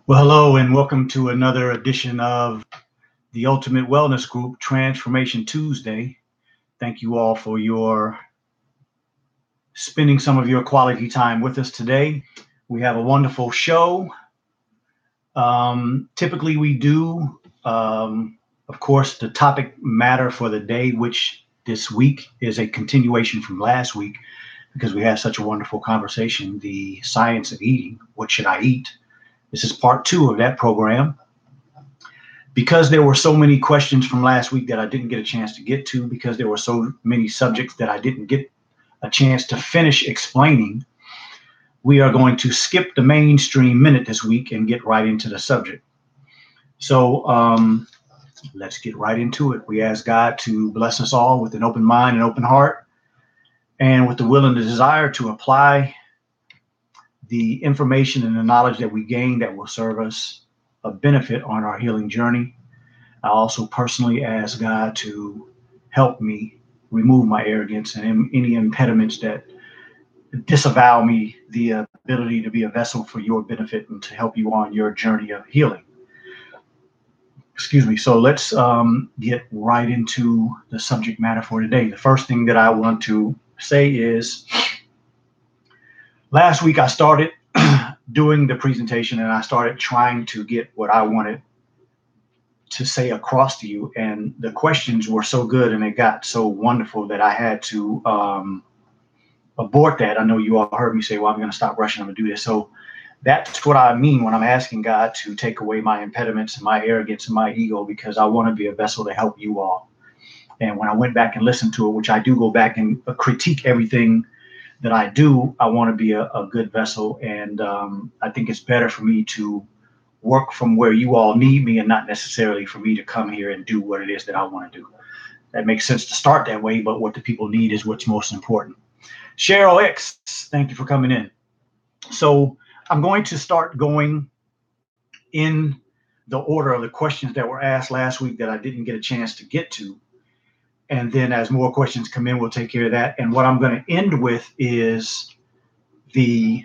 Well, hello, and welcome to another edition of the Ultimate Wellness Group Transformation Tuesday. Thank you all for your spending some of your quality time with us today. We have a wonderful show. Typically, we do, of course, the topic matter for the day, which this week is a continuation from last week because we had such a wonderful conversation. The science of eating. What should I eat? This is part 2 of that program. Because there were so many questions from last week that I didn't get a chance to get to, because there were so many subjects that I didn't get a chance to finish explaining, we are going to skip the mainstream minute this week and get right into the subject. So let's get right into it. We ask God to bless us all with an open mind and open heart, and with the will and the desire to apply the information and the knowledge that we gain that will serve us a benefit on our healing journey. I also personally ask God to help me remove my arrogance and any impediments that disavow me the ability to be a vessel for your benefit and to help you on your journey of healing. Excuse me. So let's get right into the subject matter for today. The first thing that I want to say is last week I started doing the presentation and I started trying to get what I wanted to say across to you, and the questions were so good and they got so wonderful that I had to abort that. I know you all heard me say, well, I'm going to stop rushing, I'm going to do this. So that's what I mean when I'm asking God to take away my impediments and my arrogance and my ego, because I want to be a vessel to help you all. And when I went back and listened to it, which I do go back and critique everything that I do, I want to be a good vessel. And I think it's better for me to work from where you all need me and not necessarily for me to come here and do what it is that I want to do. That makes sense to start that way, but what the people need is what's most important. Cheryl X, thank you for coming in. So I'm going to start going in the order of the questions that were asked last week that I didn't get a chance to get to. And then as more questions come in, we'll take care of that. And what I'm going to end with is the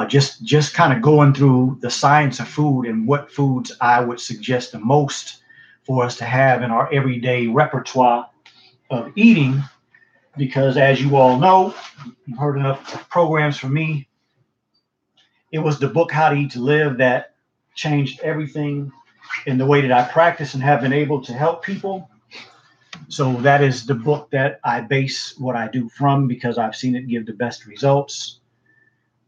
just kind of going through the science of food and what foods I would suggest the most for us to have in our everyday repertoire of eating. Because as you all know, you've heard enough programs from me. It was the book, How to Eat to Live, that changed everything in the way that I practice and have been able to help people. So that is the book that I base what I do from, because I've seen it give the best results.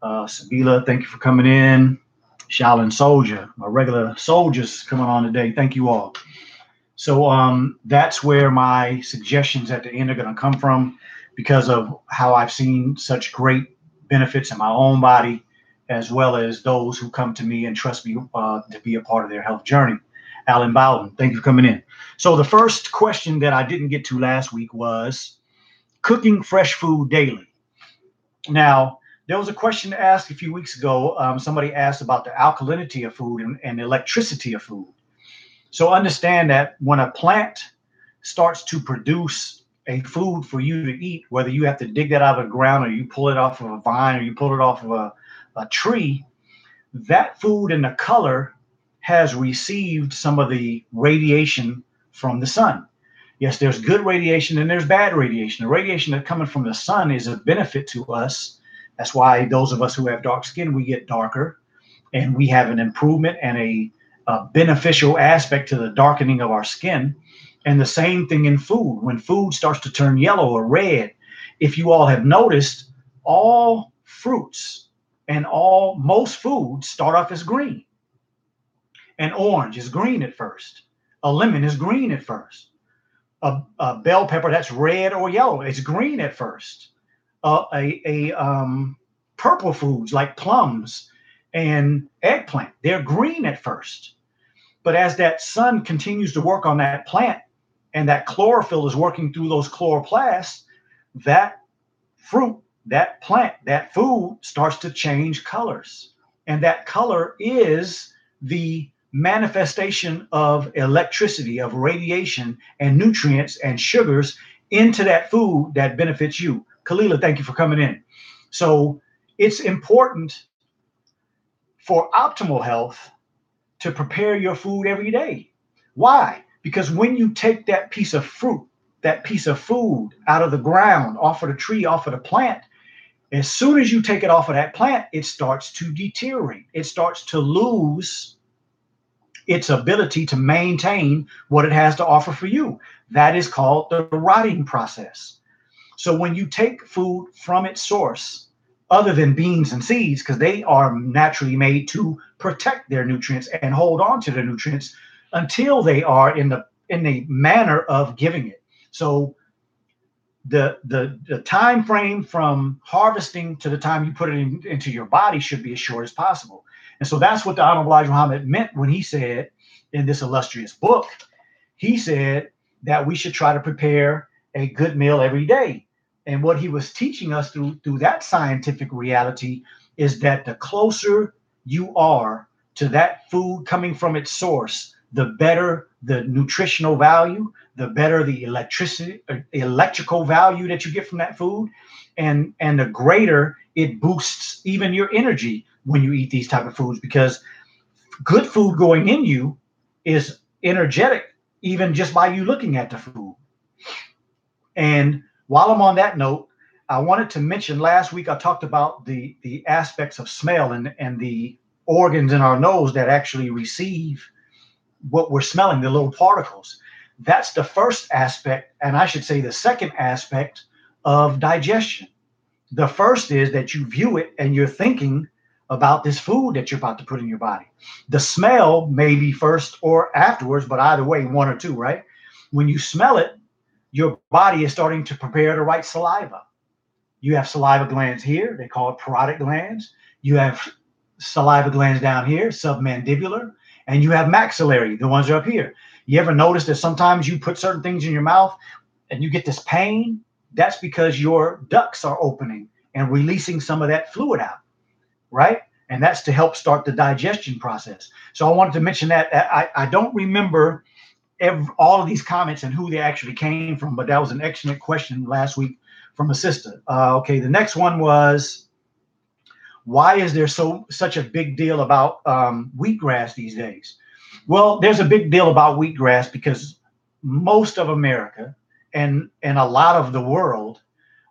Sabila, thank you for coming in. Shaolin Soldier, my regular soldiers coming on today. Thank you all. So that's where my suggestions at the end are going to come from, because of how I've seen such great benefits in my own body, as well as those who come to me and trust me to be a part of their health journey. Alan Bowden, thank you for coming in. So the first question that I didn't get to last week was cooking fresh food daily. Now, there was a question asked a few weeks ago. Somebody asked about the alkalinity of food and electricity of food. So understand that when a plant starts to produce a food for you to eat, whether you have to dig that out of the ground or you pull it off of a vine or you pull it off of a tree, that food and the color has received some of the radiation from the sun. Yes, there's good radiation and there's bad radiation. The radiation that's coming from the sun is a benefit to us. That's why those of us who have dark skin, we get darker, and we have an improvement and a beneficial aspect to the darkening of our skin. And the same thing in food. When food starts to turn yellow or red, if you all have noticed, all fruits and most foods start off as green. An orange is green at first. A lemon is green at first. A bell pepper that's red or yellow, it's green at first. Purple foods like plums and eggplant, they're green at first. But as that sun continues to work on that plant and that chlorophyll is working through those chloroplasts, that fruit, that plant, that food starts to change colors. And that color is the manifestation of electricity, of radiation and nutrients and sugars into that food that benefits you. Kalila, thank you for coming in. So it's important for optimal health to prepare your food every day. Why? Because when you take that piece of fruit, that piece of food out of the ground, off of the tree, off of the plant, as soon as you take it off of that plant, it starts to deteriorate. It starts to lose its ability to maintain what it has to offer for you. That is called the rotting process. So when you take food from its source, other than beans and seeds, because they are naturally made to protect their nutrients and hold on to their nutrients until they are in the manner of giving it. So the time frame from harvesting to the time you put it into your body should be as short as possible. And so that's what the Honorable Elijah Muhammad meant when he said in this illustrious book, he said that we should try to prepare a good meal every day. And what he was teaching us through that scientific reality is that the closer you are to that food coming from its source, the better the nutritional value, the better the electrical value that you get from that food, and the greater it boosts even your energy when you eat these type of foods, because good food going in you is energetic even just by you looking at the food. And while I'm on that note, I wanted to mention last week I talked about the aspects of smell and the organs in our nose that actually receive what we're smelling, the little particles. That's the first aspect, and I should say the second aspect of digestion. The first is that you view it and you're thinking about this food that you're about to put in your body. The smell may be first or afterwards, but either way, one or two, right? When you smell it, your body is starting to prepare to write saliva. You have saliva glands here, they call it parotid glands. You have saliva glands down here, submandibular, and you have maxillary, the ones up here. You ever notice that sometimes you put certain things in your mouth and you get this pain? That's because your ducts are opening and releasing some of that fluid out, right? And that's to help start the digestion process. So I wanted to mention that. I don't remember all of these comments and who they actually came from, but that was an excellent question last week from a sister. Okay, the next one was, why is there such a big deal about wheatgrass these days? Well, there's a big deal about wheatgrass because most of America and a lot of the world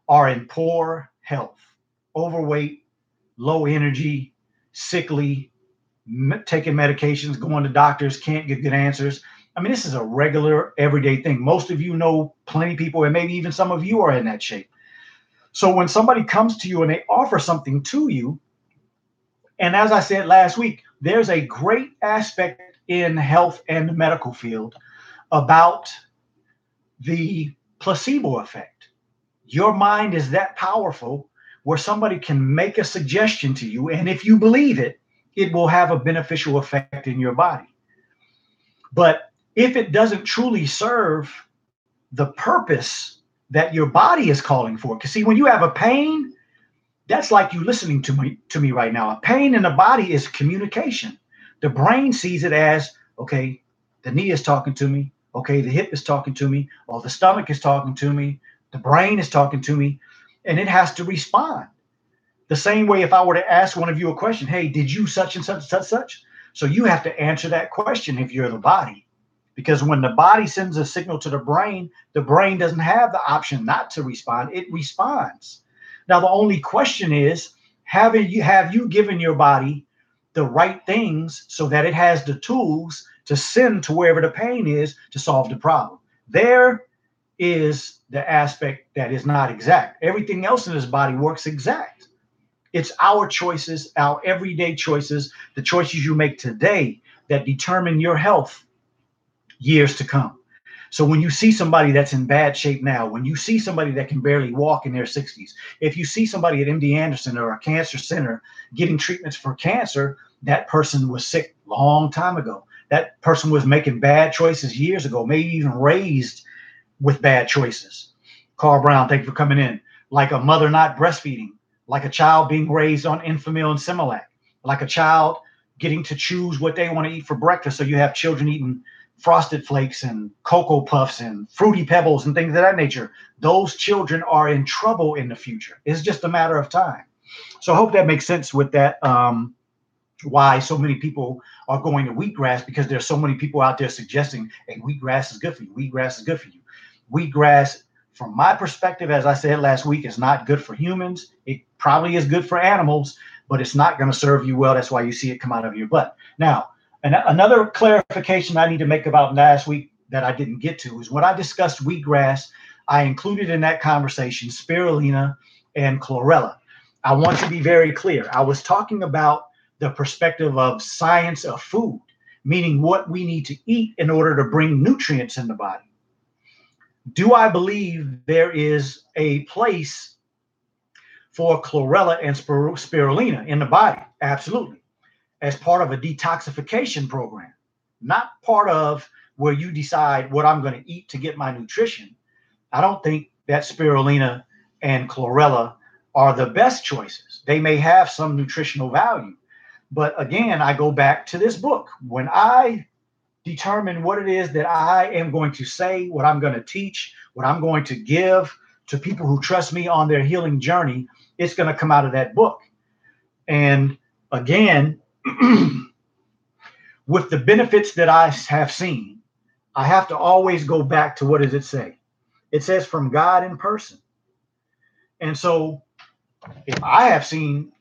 are in poor health, overweight, low energy, sickly, taking medications, going to doctors, can't get good answers. I mean, this is a regular, everyday thing. Most of you know plenty of people, and maybe even some of you are in that shape. So when somebody comes to you and they offer something to you, and as I said last week, there's a great aspect in health and the medical field about the placebo effect. Your mind is that powerful where somebody can make a suggestion to you, and if you believe it, it will have a beneficial effect in your body. But if it doesn't truly serve the purpose that your body is calling for, because see, when you have a pain, that's like you listening to me right now. A pain in the body is communication. The brain sees it as, okay, the knee is talking to me. Okay, the hip is talking to me. Or the stomach is talking to me. The brain is talking to me. And it has to respond. The same way if I were to ask one of you a question, hey, did you such and such, such, such? So you have to answer that question if you're the body. Because when the body sends a signal to the brain doesn't have the option not to respond. It responds. Now, the only question is, have you given your body the right things so that it has the tools to send to wherever the pain is to solve the problem? There is the aspect that is not exact. Everything else in this body works exact. It's our choices, our everyday choices, the choices you make today that determine your health years to come. So when you see somebody that's in bad shape now, when you see somebody that can barely walk in their 60s, if you see somebody at MD Anderson or a cancer center getting treatments for cancer, that person was sick a long time ago. That person was making bad choices years ago, maybe even raised with bad choices. Carl Brown, thank you for coming in. Like a mother not breastfeeding, like a child being raised on Enfamil and Similac, like a child getting to choose what they want to eat for breakfast. So you have children eating Frosted Flakes and Cocoa Puffs and Fruity Pebbles and things of that nature, those children are in trouble in the future. It's just a matter of time. So I hope that makes sense with that. Why so many people are going to wheatgrass, because there's so many people out there suggesting, hey, wheatgrass is good for you. Wheatgrass is good for you. Wheatgrass, from my perspective, as I said last week, is not good for humans. It probably is good for animals, but it's not going to serve you well. That's why you see it come out of your butt. Now, another clarification I need to make about last week that I didn't get to is when I discussed wheatgrass, I included in that conversation spirulina and chlorella. I want to be very clear. I was talking about the perspective of science of food, meaning what we need to eat in order to bring nutrients in the body. Do I believe there is a place for chlorella and spirulina in the body? Absolutely. As part of a detoxification program, not part of where you decide what I'm going to eat to get my nutrition. I don't think that spirulina and chlorella are the best choices. They may have some nutritional value. But again, I go back to this book. When I determine what it is that I am going to say, what I'm going to teach, what I'm going to give to people who trust me on their healing journey, it's going to come out of that book. And again, with the benefits that I have seen, I have to always go back to what does it say? It says from God in person. And so if I have seen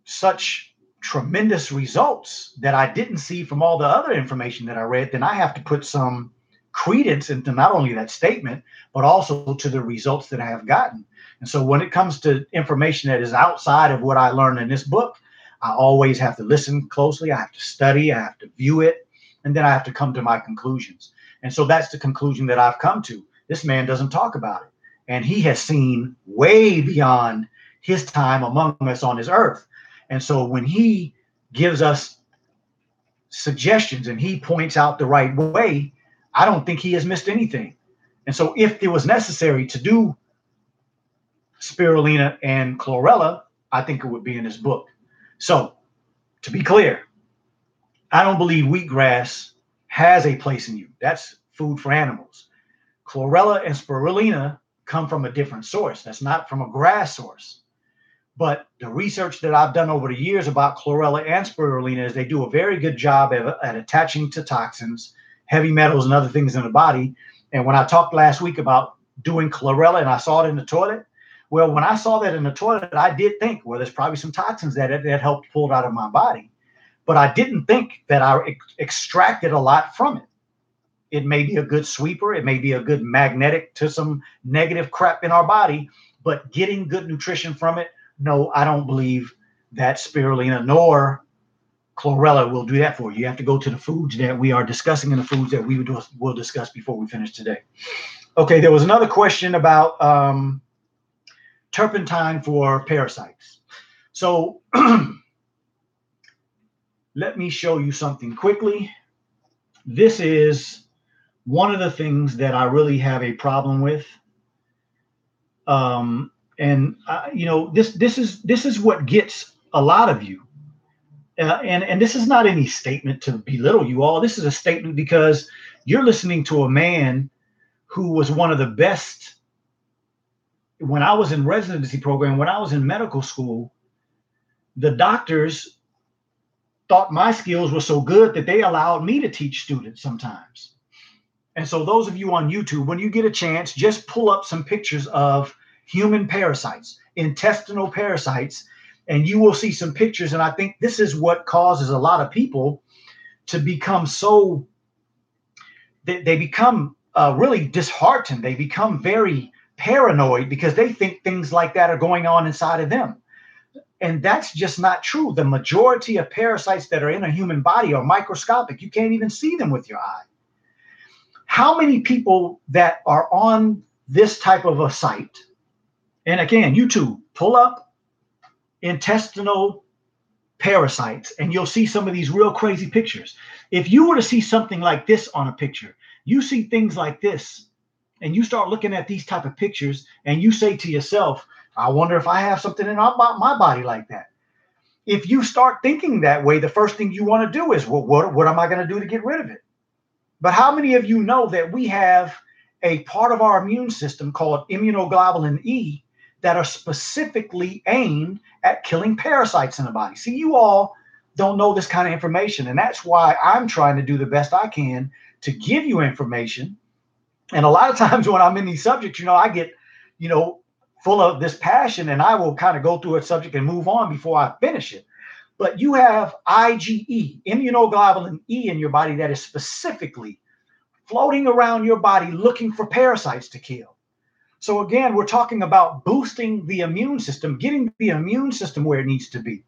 such tremendous results that I didn't see from all the other information that I read, then I have to put some credence into not only that statement, but also to the results that I have gotten. And so when it comes to information that is outside of what I learned in this book, I always have to listen closely. I have to study, I have to view it, and then I have to come to my conclusions. And so that's the conclusion that I've come to. This man doesn't talk about it. And he has seen way beyond his time among us on this earth. And so when he gives us suggestions and he points out the right way, I don't think he has missed anything. And so if it was necessary to do spirulina and chlorella, I think it would be in this book. So to be clear, I don't believe wheatgrass has a place in you. That's food for animals. Chlorella and spirulina come from a different source. That's not from a grass source. But the research that I've done over the years about chlorella and spirulina is they do a very good job at attaching to toxins, heavy metals, and other things in the body. And when I talked last week about doing chlorella and I saw it in the toilet, well, when I saw that in the toilet, I did think, well, there's probably some toxins that helped pull it out of my body. But I didn't think that I extracted a lot from it. It may be a good sweeper. It may be a good magnetic to some negative crap in our body. But getting good nutrition from it, no, I don't believe that spirulina nor chlorella will do that for you. You have to go to the foods that we are discussing and the foods that we will discuss before we finish today. Okay, there was another question about turpentine for parasites. So let me show you something quickly. This is one of the things that I really have a problem with. This is what gets a lot of you. And this is not any statement to belittle you all. This is a statement because you're listening to a man who was one of the best. When I was in residency program, when I was in medical school, the doctors thought my skills were so good that they allowed me to teach students sometimes. And so those of you on YouTube, when you get a chance, just pull up some pictures of human parasites, intestinal parasites, and you will see some pictures. And I think this is what causes a lot of people to become they become really disheartened. They become very paranoid because they think things like that are going on inside of them. And that's just not true. The majority of parasites that are in a human body are microscopic. You can't even see them with your eye. How many people that are on this type of a site, and again, YouTube, pull up intestinal parasites and you'll see some of these real crazy pictures. If you were to see something like this on a picture, you see things like this, and you start looking at these type of pictures and you say to yourself, I wonder if I have something in my body like that. If you start thinking that way, the first thing you want to do is, well, what am I going to do to get rid of it? But how many of you know that we have a part of our immune system called immunoglobulin E that are specifically aimed at killing parasites in the body? See, you all don't know this kind of information, and that's why I'm trying to do the best I can to give you information. And a lot of times when I'm in these subjects, I get, full of this passion, and I will kind of go through a subject and move on before I finish it. But you have IgE, immunoglobulin E, in your body that is specifically floating around your body looking for parasites to kill. So again, we're talking about boosting the immune system, getting the immune system where it needs to be.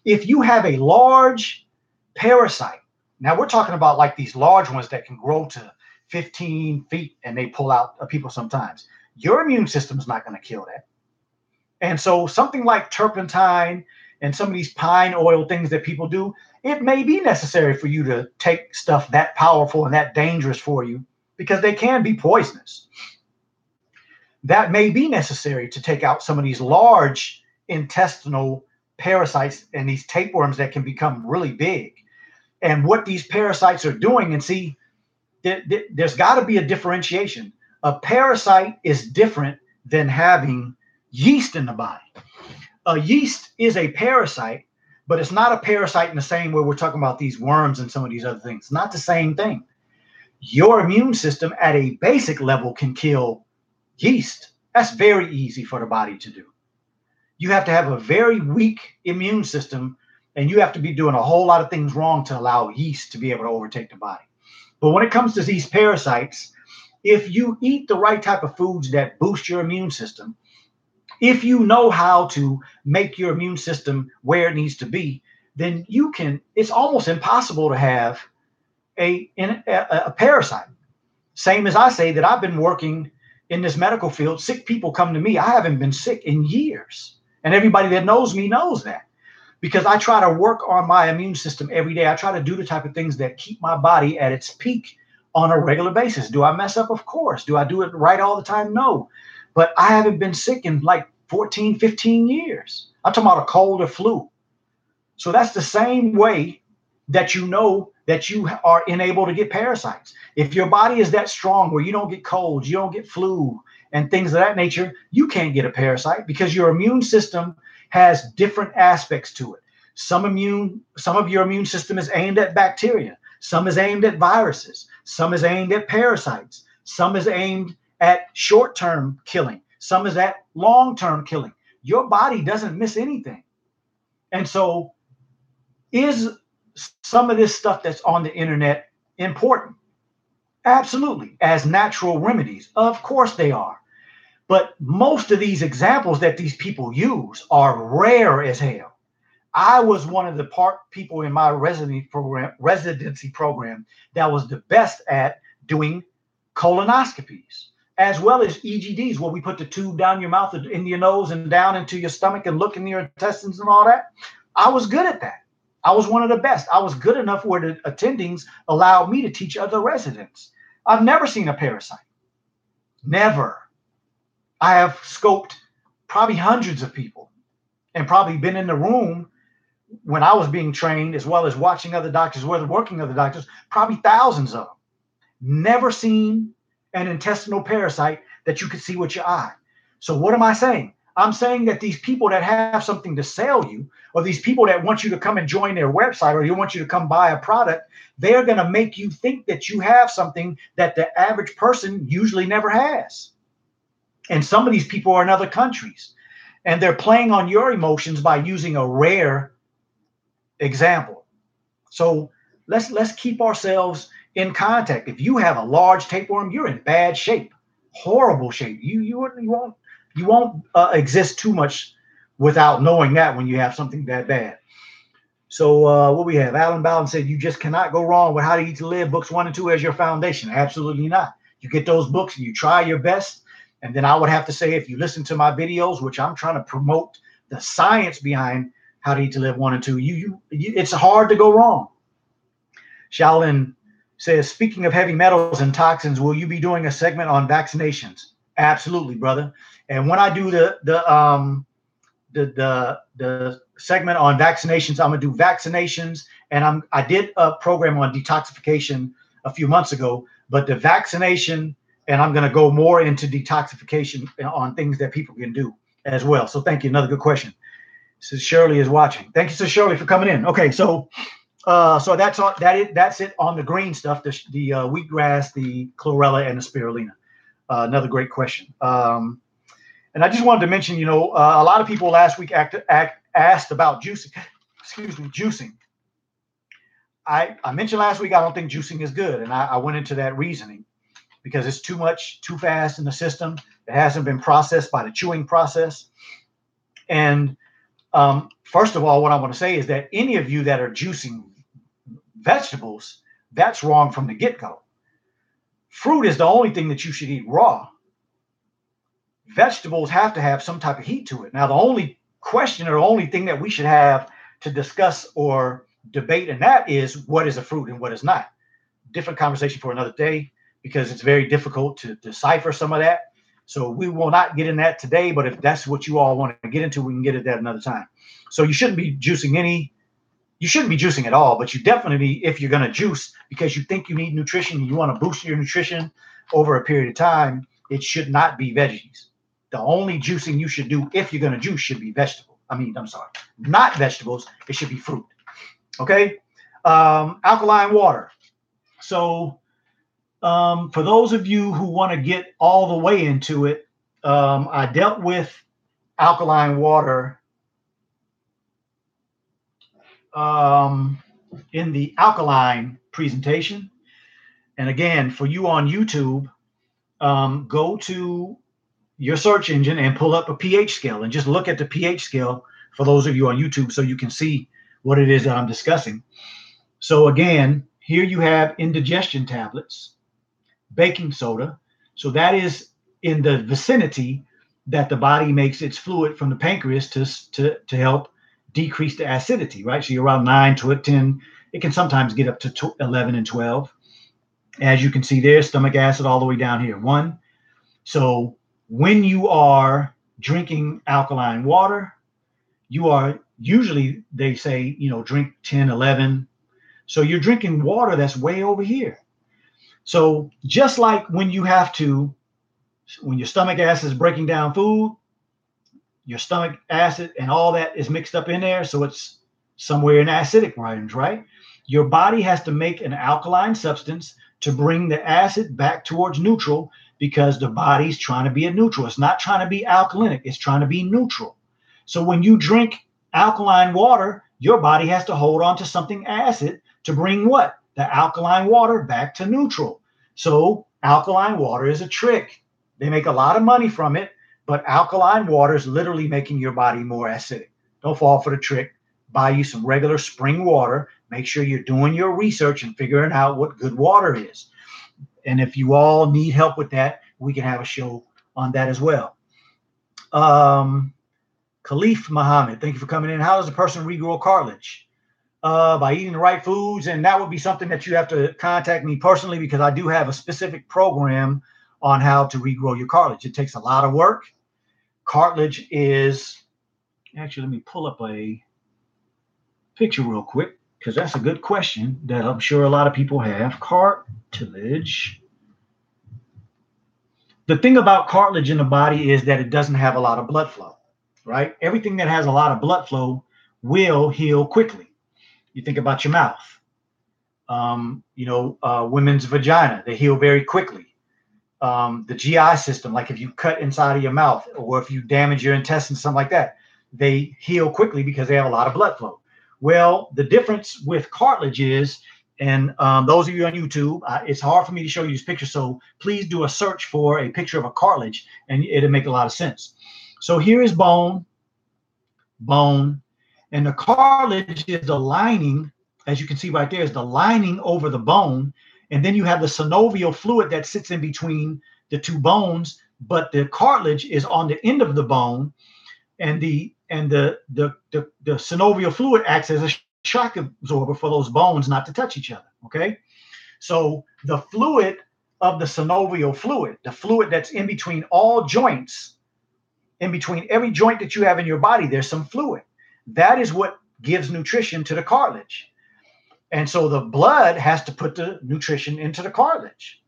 If you have a large parasite, now we're talking about like these large ones that can grow to 15 feet and they pull out people sometimes. Your immune system is not going to kill that. And so something like turpentine and some of these pine oil things that people do, it may be necessary for you to take stuff that powerful and that dangerous for you because they can be poisonous. That may be necessary to take out some of these large intestinal parasites and these tapeworms that can become really big. And what these parasites are doing, and see, there's got to be a differentiation. A parasite is different than having yeast in the body. A yeast is a parasite, but it's not a parasite in the same way we're talking about these worms and some of these other things. It's not the same thing. Your immune system at a basic level can kill yeast. That's very easy for the body to do. You have to have a very weak immune system, and you have to be doing a whole lot of things wrong to allow yeast to be able to overtake the body. But when it comes to these parasites, if you eat the right type of foods that boost your immune system, if you know how to make your immune system where it needs to be, then it's almost impossible to have a parasite. Same as I say that I've been working in this medical field. Sick people come to me. I haven't been sick in years. And everybody that knows me knows that, because I try to work on my immune system every day. I try to do the type of things that keep my body at its peak on a regular basis. Do I mess up? Of course. Do I do it right all the time? No. But I haven't been sick in like 14, 15 years. I'm talking about a cold or flu. So that's the same way that you know that you are unable to get parasites. If your body is that strong where you don't get colds, you don't get flu and things of that nature, you can't get a parasite because your immune system has different aspects to it. Some of your immune system is aimed at bacteria. Some is aimed at viruses. Some is aimed at parasites. Some is aimed at short-term killing. Some is at long-term killing. Your body doesn't miss anything. And so is some of this stuff that's on the internet important? Absolutely. As natural remedies, of course they are. But most of these examples that these people use are rare as hell. I was one of the people in my residency program that was the best at doing colonoscopies, as well as EGDs, where we put the tube down your mouth, in your nose, and down into your stomach and look in your intestines and all that. I was good at that. I was one of the best. I was good enough where the attendings allowed me to teach other residents. I've never seen a parasite. Never. I have scoped probably hundreds of people and probably been in the room when I was being trained, as well as watching other doctors, whether working other doctors, probably thousands of them. Never seen an intestinal parasite that you could see with your eye. So what am I saying? I'm saying that these people that have something to sell you, or these people that want you to come and join their website, or they want you to come buy a product, they're going to make you think that you have something that the average person usually never has. And some of these people are in other countries, and they're playing on your emotions by using a rare example. So let's keep ourselves in contact. If you have a large tapeworm, you're in bad shape, horrible shape. You won't exist too much without knowing that when you have something that bad. So what we have, Alan Bowden said, you just cannot go wrong with How to Eat to Live, books 1 and 2 as your foundation. Absolutely not. You get those books and you try your best. And then I would have to say, if you listen to my videos, which I'm trying to promote the science behind How to Eat to Live 1 and 2, it's hard to go wrong. Shaolin says, speaking of heavy metals and toxins, will you be doing a segment on vaccinations? Absolutely, brother. And when I do the segment on vaccinations, I'm gonna do vaccinations, and I did a program on detoxification a few months ago. But the vaccination, and I'm going to go more into detoxification on things that people can do as well. So thank you. Another good question. So Shirley is watching. Thank you, so Shirley, for coming in. Okay, so that's all, that's it on the green stuff, the wheatgrass, the chlorella, and the spirulina. Another great question. And I just wanted to mention, a lot of people last week asked about juicing. Excuse me, juicing. I mentioned last week I don't think juicing is good, and I went into that reasoning because it's too much, too fast in the system. It hasn't been processed by the chewing process. And first of all, what I want to say is that any of you that are juicing vegetables, that's wrong from the get-go. Fruit is the only thing that you should eat raw. Vegetables have to have some type of heat to it. Now, the only question or the only thing that we should have to discuss or debate in that is what is a fruit and what is not. Different conversation for another day because it's very difficult to decipher some of that. So we will not get in that today, but if that's what you all want to get into, we can get at that another time. So you shouldn't be juicing at all, but you definitely, if you're going to juice because you think you need nutrition, you want to boost your nutrition over a period of time, it should not be veggies. The only juicing you should do if you're going to juice should be not vegetables. It should be fruit. Okay. Alkaline water. So for those of you who want to get all the way into it, I dealt with alkaline water in the alkaline presentation. And again, for you on YouTube, go to your search engine and pull up a pH scale and just look at the pH scale for those of you on YouTube so you can see what it is that I'm discussing. So again, here you have indigestion tablets, baking soda. So that is in the vicinity that the body makes its fluid from the pancreas to help decrease the acidity, right? So you're around 9 to 10. It can sometimes get up to 11 and 12. As you can see there, stomach acid all the way down here, 1. So when you are drinking alkaline water, you are usually, they say, drink 10, 11. So you're drinking water that's way over here. So just like when your stomach acid is breaking down food, your stomach acid and all that is mixed up in there. So it's somewhere in acidic range, right? Your body has to make an alkaline substance to bring the acid back towards neutral because the body's trying to be a neutral. It's not trying to be alkalinic. It's trying to be neutral. So when you drink alkaline water, your body has to hold on to something acid to bring what? The alkaline water back to neutral. So alkaline water is a trick. They make a lot of money from it, but alkaline water is literally making your body more acidic. Don't fall for the trick. Buy you some regular spring water. Make sure you're doing your research and figuring out what good water is. And if you all need help with that, we can have a show on that as well. Khalif Muhammad, thank you for coming in. How does a person regrow cartilage? By eating the right foods. And that would be something that you have to contact me personally because I do have a specific program on how to regrow your cartilage. It takes a lot of work. Cartilage is, actually, let me pull up a picture real quick because that's a good question that I'm sure a lot of people have. Cartilage. The thing about cartilage in the body is that it doesn't have a lot of blood flow, right? Everything that has a lot of blood flow will heal quickly. You think about your mouth, women's vagina, they heal very quickly. The GI system, like if you cut inside of your mouth or if you damage your intestines, something like that, they heal quickly because they have a lot of blood flow. Well, the difference with cartilage is, and those of you on YouTube, it's hard for me to show you this picture, so please do a search for a picture of a cartilage, and it'll make a lot of sense. So here is bone, and the cartilage is the lining, as you can see right there, is the lining over the bone, and then you have the synovial fluid that sits in between the two bones, but the cartilage is on the end of the bone, and the synovial fluid acts as a shock absorber for those bones not to touch each other. Okay, so the fluid of the synovial fluid, the fluid that's in between all joints, in between every joint that you have in your body, there's some fluid. That is what gives nutrition to the cartilage. And so the blood has to put the nutrition into the cartilage.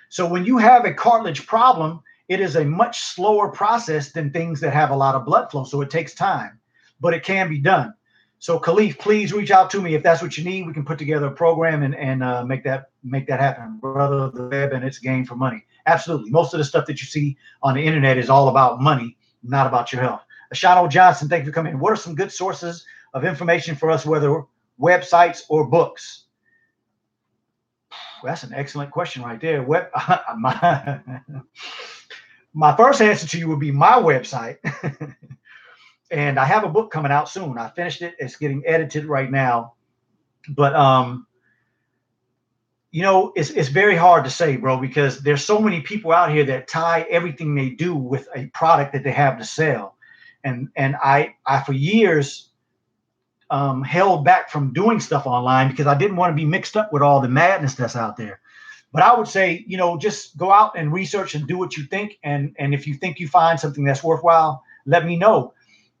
So when you have a cartilage problem, it is a much slower process than things that have a lot of blood flow. So it takes time, but it can be done. So Khalif, please reach out to me if that's what you need. We can put together a program and make that happen, brother. The web and its game for money. Absolutely. Most of the stuff that you see on the internet is all about money, not about your health. Ashano Johnson, thank you for coming in. What are some good sources of information for us, whether websites or books? Well, that's an excellent question right there. My first answer to you would be my website. And I have a book coming out soon. I finished it. It's getting edited right now. But it's very hard to say, bro, because there's so many people out here that tie everything they do with a product that they have to sell. And I for years held back from doing stuff online because I didn't want to be mixed up with all the madness that's out there. But I would say, just go out and research and do what you think. And if you think you find something that's worthwhile, let me know.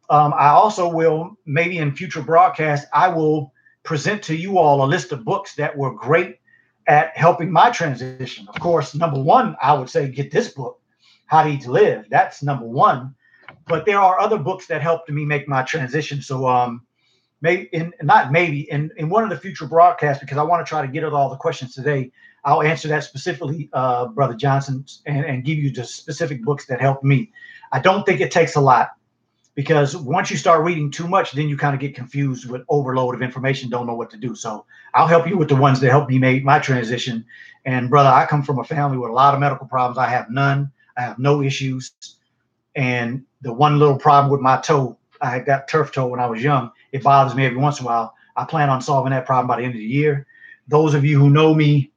I also will, maybe in future broadcasts, I will present to you all a list of books that were great at helping my transition. Of course, number one, I would say get this book, How to Eat to Live. That's number one. But there are other books that helped me make my transition. So maybe in one of the future broadcasts, because I want to try to get at all the questions today, I'll answer that specifically, Brother Johnson, and give you the specific books that helped me. I don't think it takes a lot, because once you start reading too much, then you kind of get confused with overload of information, don't know what to do. So I'll help you with the ones that helped me make my transition. And brother, I come from a family with a lot of medical problems. I have none. I have no issues. And the one little problem with my toe, I got turf toe when I was young. It bothers me every once in a while. I plan on solving that problem by the end of the year. Those of you who know me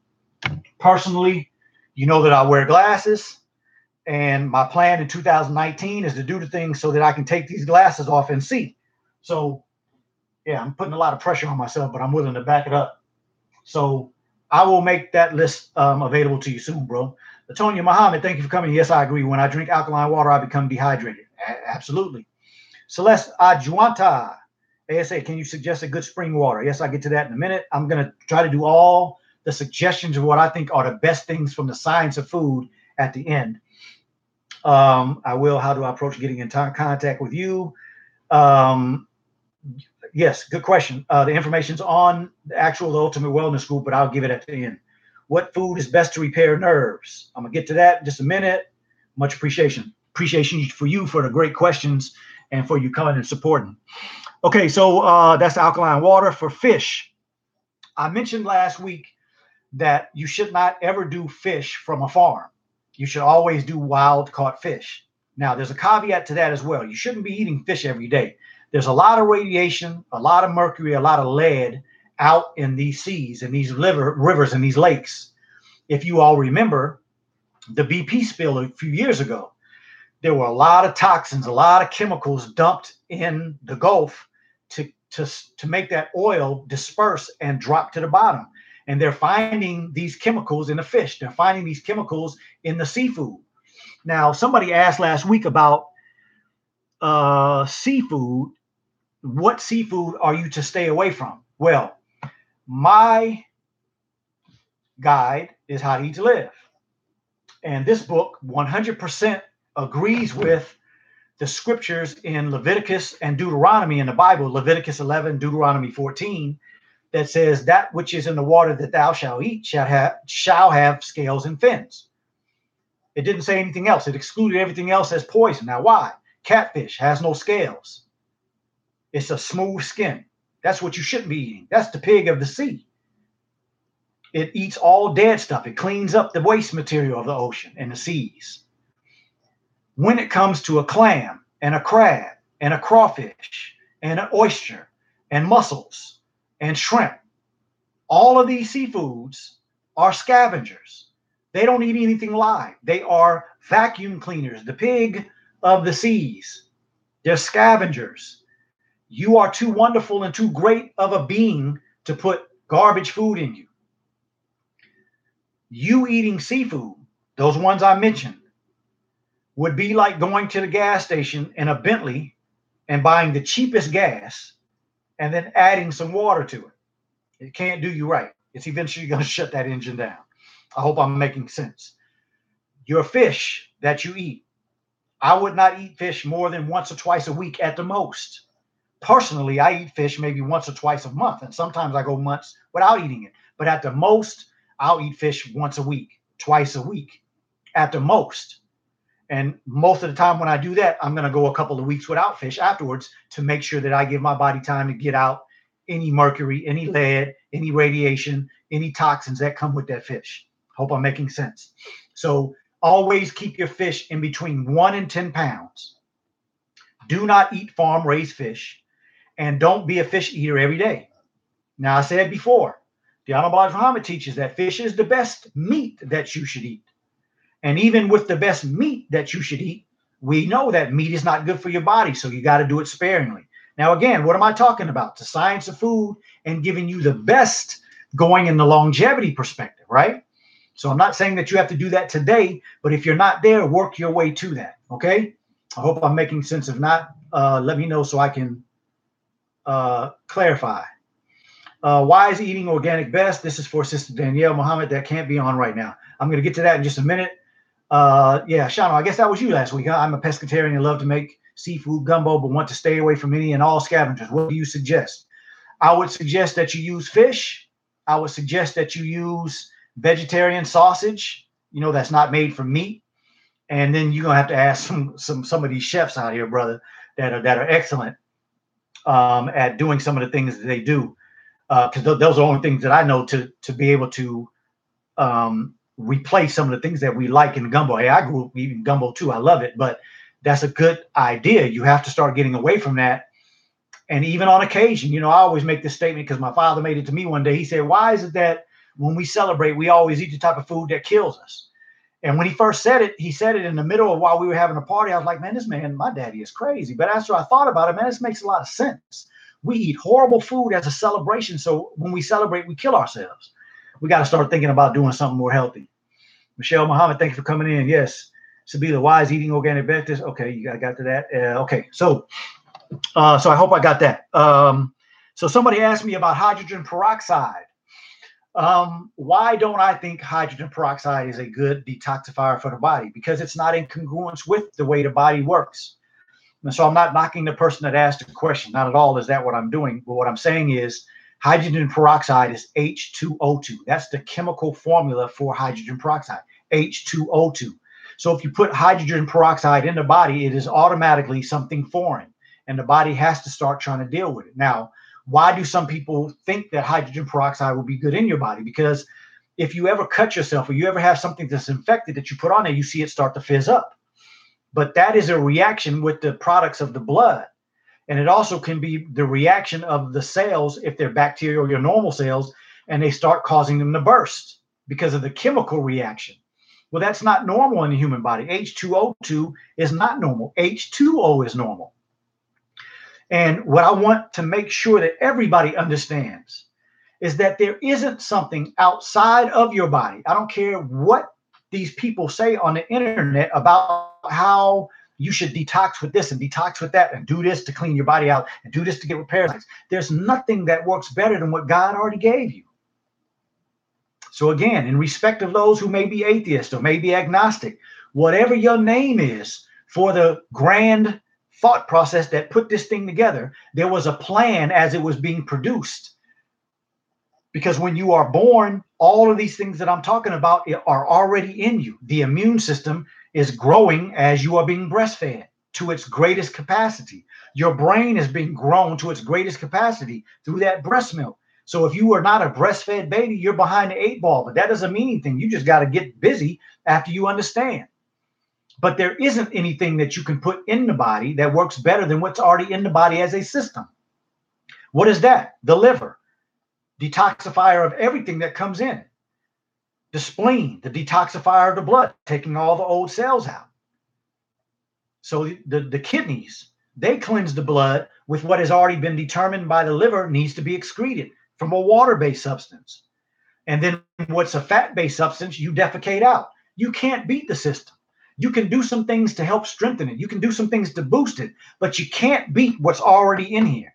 personally, you know that I wear glasses. And my plan in 2019 is to do the things so that I can take these glasses off and see. So, yeah, I'm putting a lot of pressure on myself, but I'm willing to back it up. So I will make that list available to you soon, bro. Latonia Muhammad, thank you for coming. Yes, I agree. When I drink alkaline water, I become dehydrated. Absolutely. Celeste Ajuanta, ASA, can you suggest a good spring water? Yes, I'll get to that in a minute. I'm going to try to do all the suggestions of what I think are the best things from the science of food at the end. I will. How do I approach getting in contact with you? Yes, good question. The information's on the Ultimate Wellness Group, but I'll give it at the end. What food is best to repair nerves? I'm gonna get to that in just a minute. Much appreciation for you for the great questions and for you coming and supporting. Okay, so that's alkaline water. For fish, I mentioned last week that you should not ever do fish from a farm. You should always do wild caught fish. Now, there's a caveat to that as well. You shouldn't be eating fish every day. There's a lot of radiation, a lot of mercury, a lot of lead out in these seas and these rivers and these lakes. If you all remember the BP spill a few years ago, there were a lot of toxins, a lot of chemicals dumped in the Gulf to make that oil disperse and drop to the bottom. And they're finding these chemicals in the fish. They're finding these chemicals in the seafood. Now, somebody asked last week about seafood. What seafood are you to stay away from? Well, my guide is How to Eat to Live. And this book 100% agrees with the scriptures in Leviticus and Deuteronomy in the Bible, Leviticus 11, Deuteronomy 14, that says that which is in the water that thou shalt eat shall have scales and fins. It didn't say anything else. It excluded everything else as poison. Now, why? Catfish has no scales. It's a smooth skin. That's what you shouldn't be eating. That's the pig of the sea. It eats all dead stuff. It cleans up the waste material of the ocean and the seas. When it comes to a clam and a crab and a crawfish and an oyster and mussels and shrimp, all of these seafoods are scavengers. They don't eat anything live. They are vacuum cleaners, the pig of the seas. They're scavengers. You are too wonderful and too great of a being to put garbage food in you. You eating seafood, those ones I mentioned, would be like going to the gas station in a Bentley and buying the cheapest gas and then adding some water to it. It can't do you right. It's eventually going to shut that engine down. I hope I'm making sense. Your fish that you eat, I would not eat fish more than once or twice a week at the most. Personally, I eat fish maybe once or twice a month, and sometimes I go months without eating it. But at the most, I'll eat fish once a week, twice a week, at the most. And most of the time when I do that, I'm going to go a couple of weeks without fish afterwards to make sure that I give my body time to get out any mercury, any lead, any radiation, any toxins that come with that fish. Hope I'm making sense. So always keep your fish in between 1 and 10 pounds. Do not eat farm raised fish, and don't be a fish eater every day. Now, I said before, the Honorable Elijah Muhammad teaches that fish is the best meat that you should eat. And even with the best meat that you should eat, we know that meat is not good for your body, so you got to do it sparingly. Now, again, what am I talking about? The science of food and giving you the best going in the longevity perspective, right? So I'm not saying that you have to do that today, but if you're not there, work your way to that, okay? I hope I'm making sense. If not, let me know so I can clarify. Why is eating organic best? This is for Sister Danielle Muhammad that can't be on right now. I'm going to get to that in just a minute. Yeah, Shano, I guess that was you last week. Huh? I'm a pescatarian and love to make seafood gumbo, but want to stay away from any and all scavengers. What do you suggest? I would suggest that you use fish. I would suggest that you use vegetarian sausage, that's not made from meat. And then you're gonna have to ask some of these chefs out here, brother, that are excellent at doing some of the things that they do. Because those are the only things that I know to be able to replace some of the things that we like in gumbo. Hey, I grew up eating gumbo too. I love it, but that's a good idea. You have to start getting away from that. And even on occasion, I always make this statement because my father made it to me one day. He said, why is it that when we celebrate, we always eat the type of food that kills us? And when he first said it, he said it in the middle of while we were having a party. I was like, man, this man, my daddy is crazy. But after I thought about it, man, this makes a lot of sense. We eat horrible food as a celebration. So when we celebrate, we kill ourselves. We got to start thinking about doing something more healthy. Michelle Muhammad, thank you for coming in. Yes. Sabila, why is eating organic vegetables? Okay, you got to that. Okay, so I hope I got that. So somebody asked me about hydrogen peroxide. Why don't I think hydrogen peroxide is a good detoxifier for the body? Because it's not in congruence with the way the body works. And so I'm not knocking the person that asked the question. Not at all is that what I'm doing. But what I'm saying is hydrogen peroxide is H2O2. That's the chemical formula for hydrogen peroxide, H2O2. So if you put hydrogen peroxide in the body, it is automatically something foreign, and the body has to start trying to deal with it. Now, why do some people think that hydrogen peroxide will be good in your body? Because if you ever cut yourself or you ever have something that's infected that you put on there, you see it start to fizz up. But that is a reaction with the products of the blood. And it also can be the reaction of the cells, if they're bacteria or your normal cells, and they start causing them to burst because of the chemical reaction. Well, that's not normal in the human body. H2O2 is not normal. H2O is normal. And what I want to make sure that everybody understands is that there isn't something outside of your body. I don't care what these people say on the internet about how you should detox with this and detox with that and do this to clean your body out and do this to get rid of parasites. There's nothing that works better than what God already gave you. So again, in respect of those who may be atheist or may be agnostic, whatever your name is for the grand thought process that put this thing together, there was a plan as it was being produced. Because when you are born, all of these things that I'm talking about are already in you. The immune system is growing as you are being breastfed to its greatest capacity. Your brain is being grown to its greatest capacity through that breast milk. So if you are not a breastfed baby, you're behind the 8 ball, but that doesn't mean anything. You just got to get busy after you understand. But there isn't anything that you can put in the body that works better than what's already in the body as a system. What is that? The liver, detoxifier of everything that comes in. The spleen, the detoxifier of the blood, taking all the old cells out. So the kidneys, they cleanse the blood with what has already been determined by the liver needs to be excreted from a water-based substance. And then what's a fat-based substance, you defecate out. You can't beat the system. You can do some things to help strengthen it. You can do some things to boost it, but you can't beat what's already in here.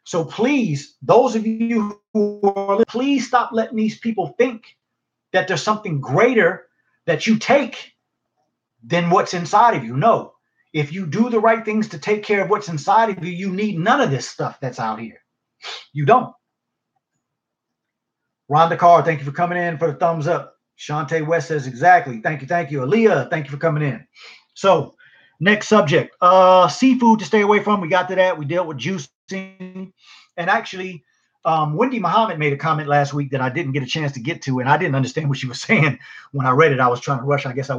So please, those of you please stop letting these people think that there's something greater that you take than what's inside of you. No. If you do the right things to take care of what's inside of you, you need none of this stuff that's out here. You don't. Rhonda Carr, thank you for coming in for the thumbs up. Shantae West says exactly. Thank you. Thank you. Aaliyah, thank you for coming in. So next subject, seafood to stay away from. We got to that. We dealt with juicing. And actually, Wendy Muhammad made a comment last week that I didn't get a chance to get to, and I didn't understand what she was saying when I read it. I was trying to rush. I guess I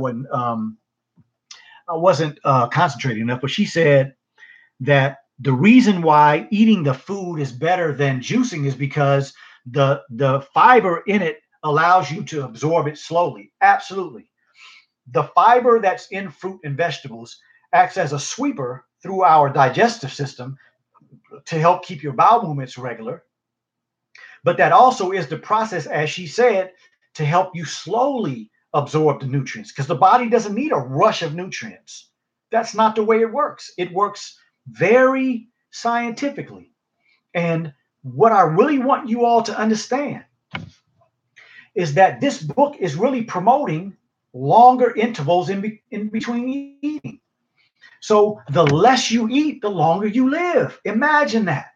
wasn't concentrating enough. But she said that the reason why eating the food is better than juicing is because the fiber in it allows you to absorb it slowly. Absolutely. The fiber that's in fruit and vegetables acts as a sweeper through our digestive system to help keep your bowel movements regular. But that also is the process, as she said, to help you slowly absorb the nutrients, because the body doesn't need a rush of nutrients. That's not the way it works. It works very scientifically. And what I really want you all to understand is that this book is really promoting longer intervals in between eating. So the less you eat, the longer you live. Imagine that.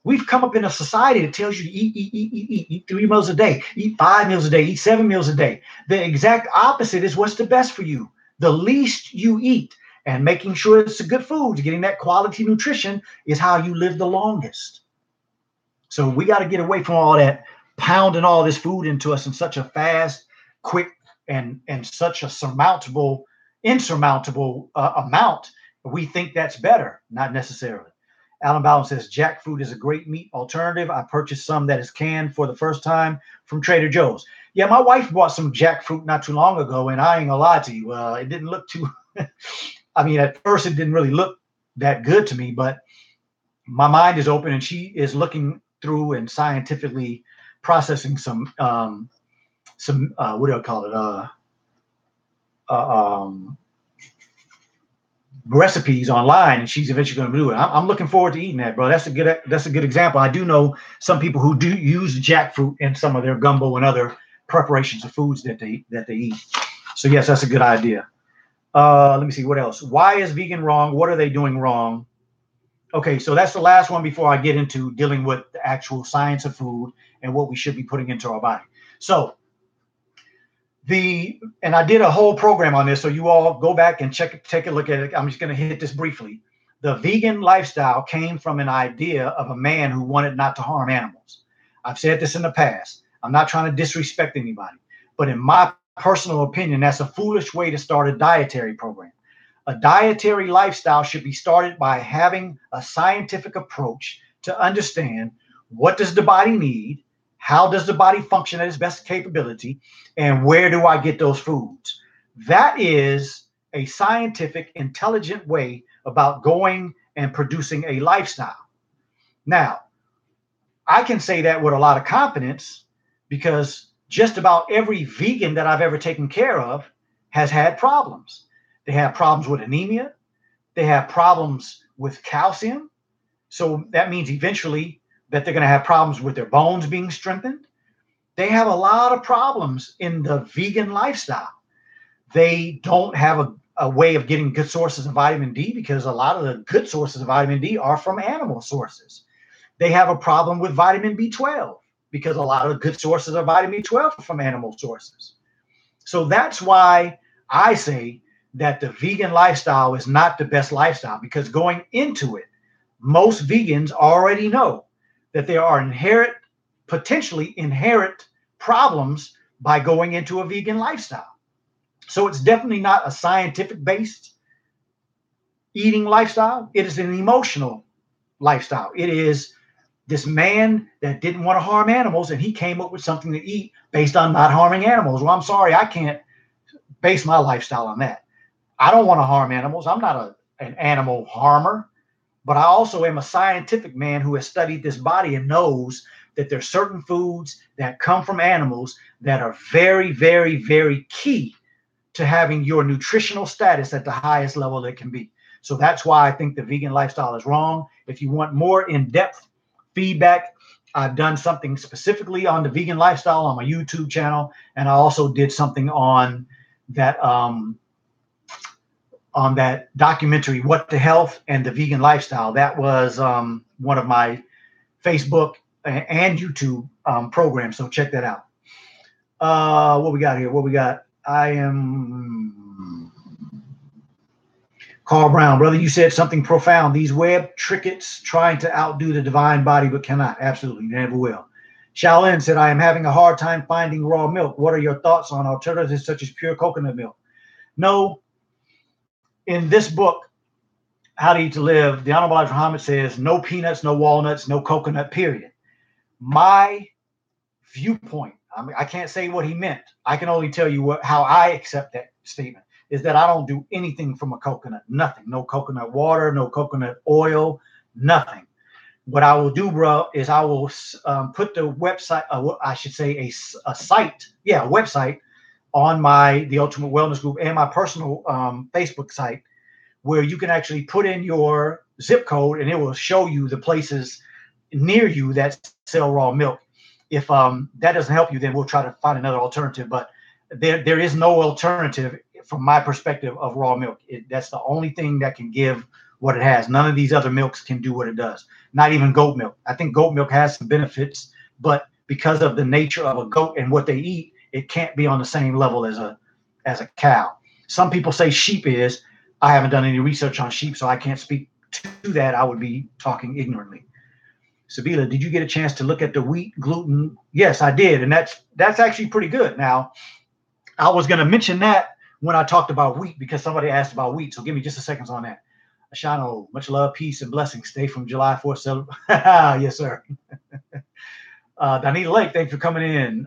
We've come up in a society that tells you to eat 3 meals a day, eat 5 meals a day, eat 7 meals a day. The exact opposite is what's the best for you. The least you eat and making sure it's a good food, getting that quality nutrition is how you live the longest. So we got to get away from all that pounding all this food into us in such a fast, quick, and such a insurmountable amount. We think that's better. Not necessarily. Alan Bowden says jackfruit is a great meat alternative. I purchased some that is canned for the first time from Trader Joe's. Yeah, my wife bought some jackfruit not too long ago, and I ain't gonna lie to you. It didn't look too. I mean, at first it didn't really look that good to me, but my mind is open, and she is looking through and scientifically processing some what do I call it? Recipes online, and she's eventually going to do it. I'm looking forward to eating that, bro. That's a good example. I do know some people who do use jackfruit in some of their gumbo and other preparations of foods that they eat. So yes, that's a good idea. Let me see what else. Why is vegan wrong? What are they doing wrong? Okay, so that's the last one before I get into dealing with the actual science of food and what we should be putting into our body. So and I did a whole program on this, so you all go back and take a look at it. I'm just going to hit this briefly. The vegan lifestyle came from an idea of a man who wanted not to harm animals. I've said this in the past. I'm not trying to disrespect anybody, but in my personal opinion, that's a foolish way to start a dietary program. A dietary lifestyle should be started by having a scientific approach to understand what does the body need, how does the body function at its best capability, and where do I get those foods? That is a scientific, intelligent way about going and producing a lifestyle. Now, I can say that with a lot of confidence because just about every vegan that I've ever taken care of has had problems. They have problems with anemia. They have problems with calcium. So that means eventually that they're going to have problems with their bones being strengthened. They have a lot of problems in the vegan lifestyle. They don't have a way of getting good sources of vitamin D because a lot of the good sources of vitamin D are from animal sources. They have a problem with vitamin B12 because a lot of good sources of vitamin B12 are from animal sources. So that's why I say that the vegan lifestyle is not the best lifestyle, because going into it, most vegans already know that there are potentially inherent problems by going into a vegan lifestyle. So it's definitely not a scientific-based eating lifestyle. It is an emotional lifestyle. It is this man that didn't want to harm animals, and he came up with something to eat based on not harming animals. Well, I'm sorry, I can't base my lifestyle on that. I don't want to harm animals. I'm not an animal harmer. But I also am a scientific man who has studied this body and knows that there's certain foods that come from animals that are very, very, very key to having your nutritional status at the highest level it can be. So that's why I think the vegan lifestyle is wrong. If you want more in-depth feedback, I've done something specifically on the vegan lifestyle on my YouTube channel, and I also did something that on that documentary, What the Health and the Vegan Lifestyle. That was one of my Facebook and YouTube programs. So check that out. What we got here? What we got? I am Carl Brown, brother. You said something profound. These web trickets trying to outdo the divine body, but cannot. Absolutely, never will. Shaolin said, I am having a hard time finding raw milk. What are your thoughts on alternatives such as pure coconut milk? No, in this book, How to Eat to Live, the Honorable Elijah Muhammad says, no peanuts, no walnuts, no coconut, period. My viewpoint, I can't say what he meant. I can only tell you how I accept that statement, is that I don't do anything from a coconut, nothing. No coconut water, no coconut oil, nothing. What I will do, bro, is I will put the website, I should say a site, a website on the Ultimate Wellness Group and my personal Facebook site, where you can actually put in your zip code and it will show you the places near you that sell raw milk. If that doesn't help you, then we'll try to find another alternative. But there is no alternative from my perspective of raw milk. That's the only thing that can give what it has. None of these other milks can do what it does. Not even goat milk. I think goat milk has some benefits, but because of the nature of a goat and what they eat, it can't be on the same level as a cow. Some people say sheep is. I haven't done any research on sheep, so I can't speak to that. I would be talking ignorantly. Sabila, did you get a chance to look at the wheat gluten? Yes, I did, and that's actually pretty good. Now, I was going to mention that when I talked about wheat because somebody asked about wheat, so give me just a second on that. Ashano, much love, peace, and blessings. Stay from July 4th. Yes, sir. Donita Lake, thanks for coming in.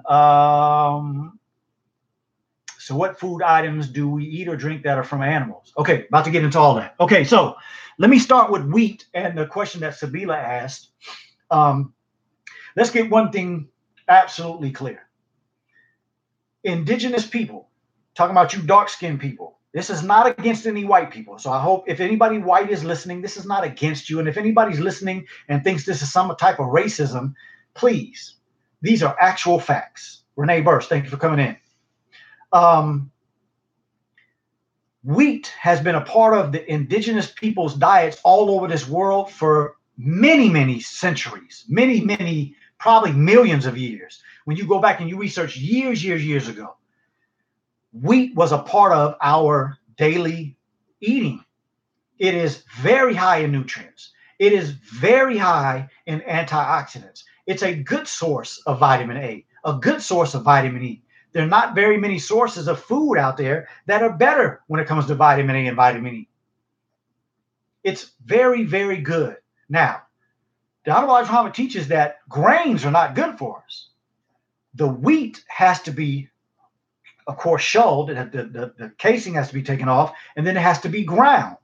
So what food items do we eat or drink that are from animals? Okay, about to get into all that. Okay, so let me start with wheat and the question that Sabila asked. Let's get one thing absolutely clear. Indigenous people, talking about you dark-skinned people, this is not against any white people. So I hope if anybody white is listening, this is not against you. And if anybody's listening and thinks this is some type of racism, please, these are actual facts. Renee Burst, thank you for coming in. Wheat has been a part of the indigenous people's diets all over this world for many, many centuries, many, probably millions of years. When you go back and you research years ago, wheat was a part of our daily eating. It is very high in nutrients. It is very high in antioxidants. It's a good source of vitamin A, a good source of vitamin E. There are not very many sources of food out there that are better when it comes to vitamin A and vitamin E. It's very, very good. Now, the Honorable Elijah Muhammad teaches that grains are not good for us. The wheat has to be, of course, shelled. The casing has to be taken off, and then it has to be ground.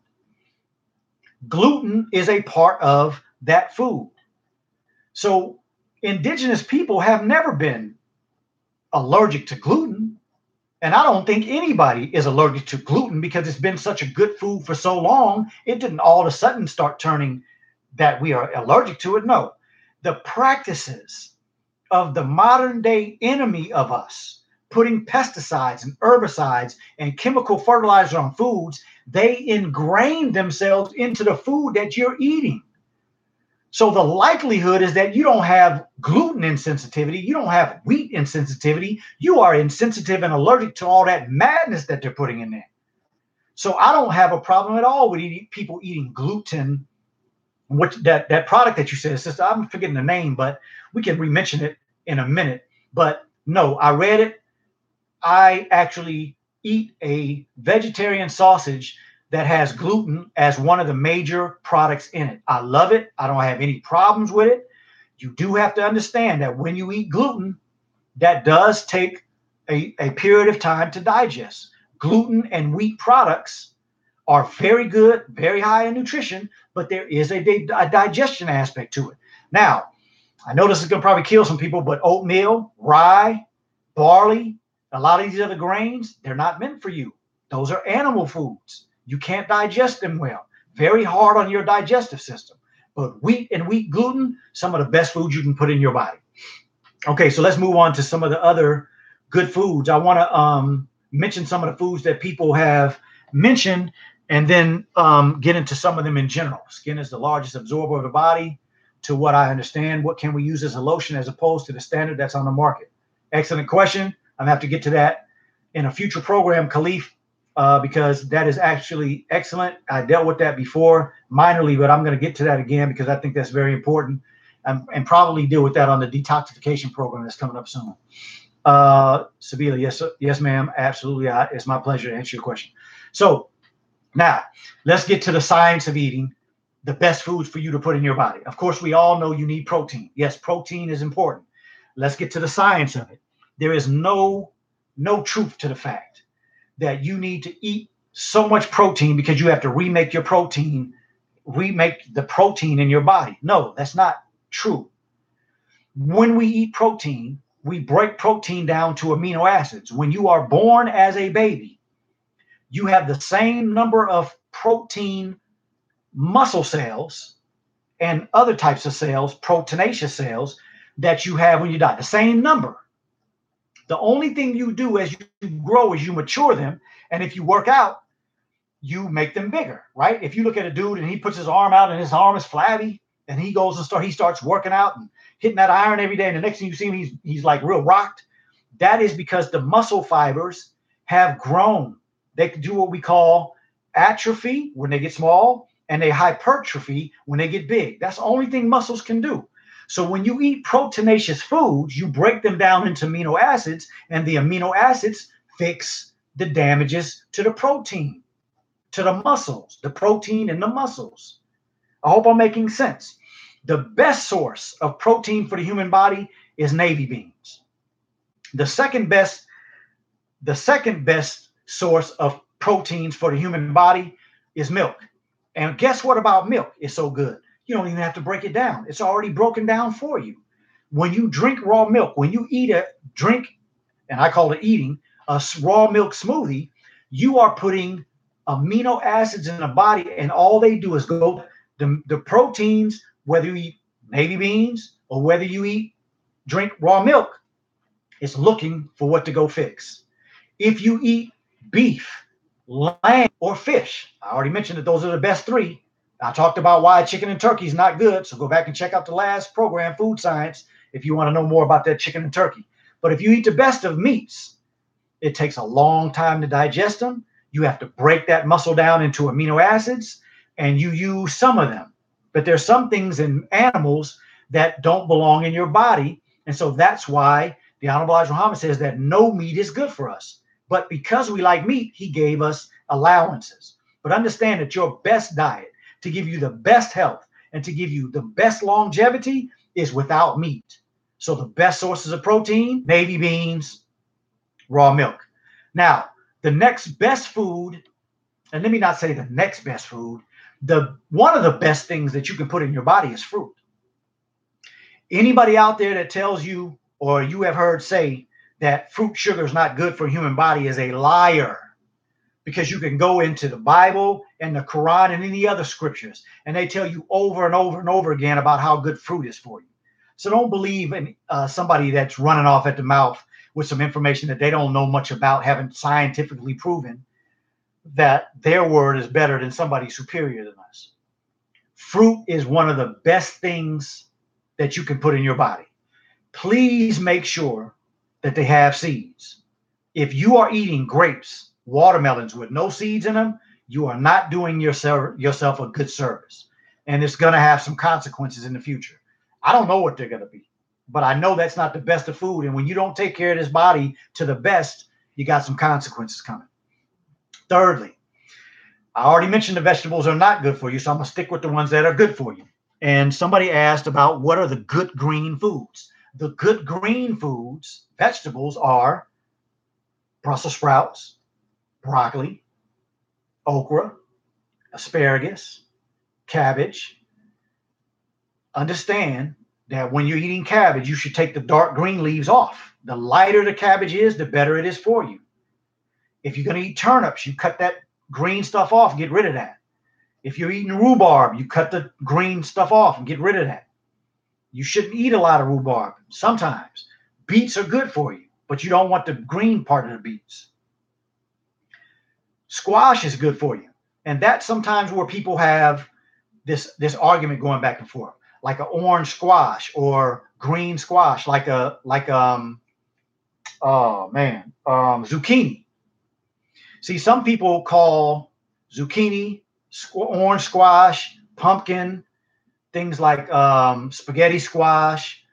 Gluten is a part of that food. So indigenous people have never been allergic to gluten. And I don't think anybody is allergic to gluten because it's been such a good food for so long. It didn't all of a sudden start turning that we are allergic to it. No, the practices of the modern day enemy of us, putting pesticides and herbicides and chemical fertilizer on foods, they ingrain themselves into the food that you're eating. So the likelihood is that you don't have gluten insensitivity, you don't have wheat insensitivity, you are insensitive and allergic to all that madness that they're putting in there. So I don't have a problem at all with people eating gluten. Which that product that you said, sister, I'm forgetting the name, but we can re-mention it in a minute. But no, I read it. I actually eat a vegetarian sausage that has gluten as one of the major products in it. I love it. I don't have any problems with it. You do have to understand that when you eat gluten, that does take a period of time to digest. Gluten and wheat products are very good, very high in nutrition, but there is a digestion aspect to it. Now, I know this is going to probably kill some people, but oatmeal, rye, barley, a lot of these other grains, they're not meant for you. Those are animal foods. You can't digest them well. Very hard on your digestive system. But wheat and wheat gluten, some of the best foods you can put in your body. Okay, so let's move on to some of the other good foods. I want to mention some of the foods that people have mentioned, and then get into some of them in general. Skin is the largest absorber of the body. To what I understand, what can we use as a lotion as opposed to the standard that's on the market? Excellent question. I'm going to have to get to that in a future program, Khalif, because that is actually excellent. I dealt with that before minorly, but I'm going to get to that again because I think that's very important, and probably deal with that on the detoxification program that's coming up soon. Sabila, yes, yes, ma'am, absolutely. It's my pleasure to answer your question. So now let's get to the science of eating the best foods for you to put in your body. Of course, we all know you need protein. Yes, protein is important. Let's get to the science of it. There is no truth to the fact that you need to eat so much protein because you have to remake the protein in your body. No, that's not true. When we eat protein, we break protein down to amino acids. When you are born as a baby, you have the same number of protein muscle cells and other types of cells, proteinaceous cells, that you have when you die. The same number. The only thing you do as you grow is you mature them. And if you work out, you make them bigger, right? If you look at a dude and he puts his arm out and his arm is flabby, and he goes and he starts working out and hitting that iron every day, and the next thing you see him, he's like real rocked. That is because the muscle fibers have grown. They can do what we call atrophy when they get small, and they hypertrophy when they get big. That's the only thing muscles can do. So when you eat proteinaceous foods, you break them down into amino acids, and the amino acids fix the damages to the protein, to the muscles, the protein in the muscles. I hope I'm making sense. The best source of protein for the human body is navy beans. The second best source of proteins for the human body is milk. And guess what about milk is so good? You don't even have to break it down. It's already broken down for you. When you drink raw milk, when you drink, and I call it eating, a raw milk smoothie, you are putting amino acids in the body, and all they do is go, the proteins, whether you eat navy beans or whether you drink raw milk, it's looking for what to go fix. If you eat beef, lamb, or fish, I already mentioned that those are the best three. I talked about why chicken and turkey is not good, so go back and check out the last program, Food Science, if you want to know more about that chicken and turkey. But if you eat the best of meats, it takes a long time to digest them. You have to break that muscle down into amino acids, and you use some of them. But there's some things in animals that don't belong in your body, and so that's why the Honorable Elijah Muhammad says that no meat is good for us. But because we like meat, he gave us allowances. But understand that your best diet to give you the best health and to give you the best longevity is without meat. So the best sources of protein, navy beans, raw milk. Now, the next best food, and let me not say the next best food, one of the best things that you can put in your body is fruit. Anybody out there that tells you, or you have heard say, that fruit sugar is not good for a human body is a liar, because you can go into the Bible and the Quran and any other scriptures, and they tell you over and over and over again about how good fruit is for you. So don't believe in somebody that's running off at the mouth with some information that they don't know much about, haven't scientifically proven that their word is better than somebody superior than us. Fruit is one of the best things that you can put in your body. Please make sure that they have seeds. If you are eating grapes, watermelons with no seeds in them, you are not doing yourself a good service. And it's going to have some consequences in the future. I don't know what they're going to be, but I know that's not the best of food. And when you don't take care of this body to the best, you got some consequences coming. Thirdly, I already mentioned the vegetables are not good for you, so I'm going to stick with the ones that are good for you. And somebody asked about what are the good green foods. The good green foods, vegetables, are Brussels sprouts, broccoli, okra, asparagus, cabbage. Understand that when you're eating cabbage, you should take the dark green leaves off. The lighter the cabbage is, the better it is for you. If you're going to eat turnips, you cut that green stuff off, get rid of that. If you're eating rhubarb, you cut the green stuff off and get rid of that. You shouldn't eat a lot of rhubarb. Sometimes beets are good for you, but you don't want the green part of the beets. Squash is good for you. And that's sometimes where people have this argument going back and forth, like an orange squash or green squash, zucchini. See, some people call zucchini, orange squash, pumpkin, things like spaghetti squash.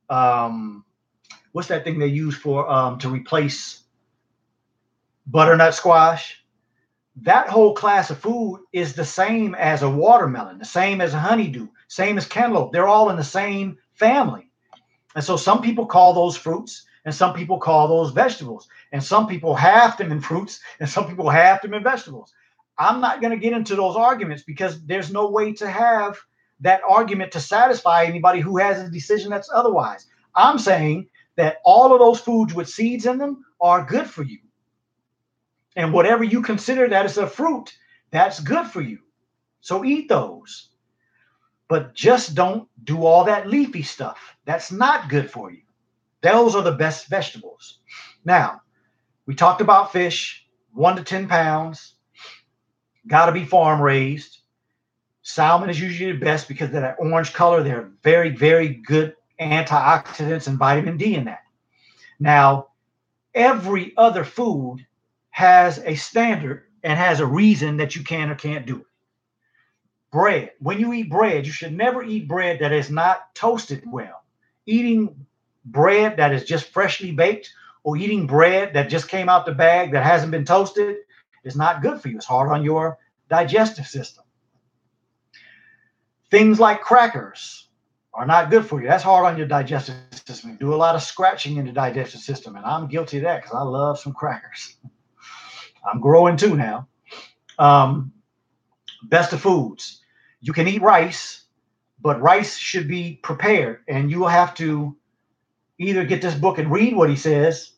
What's that thing they use for to replace butternut squash? That whole class of food is the same as a watermelon, the same as a honeydew, same as cantaloupe. They're all in the same family. And so some people call those fruits and some people call those vegetables. And some people have them in fruits and some people have them in vegetables. I'm not going to get into those arguments because there's no way to have that argument to satisfy anybody who has a decision that's otherwise. I'm saying that all of those foods with seeds in them are good for you. And whatever you consider that is a fruit, that's good for you. So eat those. But just don't do all that leafy stuff. That's not good for you. Those are the best vegetables. Now, we talked about fish, 1 to 10 pounds. Got to be farm raised. Salmon is usually the best because of that orange color. They're very, very good antioxidants and vitamin D in that. Now, every other food has a standard and has a reason that you can or can't do it. Bread. When you eat bread, you should never eat bread that is not toasted well. Eating bread that is just freshly baked or eating bread that just came out the bag that hasn't been toasted is not good for you. It's hard on your digestive system. Things like crackers are not good for you. That's hard on your digestive system. You do a lot of scratching in the digestive system, and I'm guilty of that because I love some crackers. I'm growing too now. Best of foods. You can eat rice, but rice should be prepared, and you will have to either get this book and read what he says,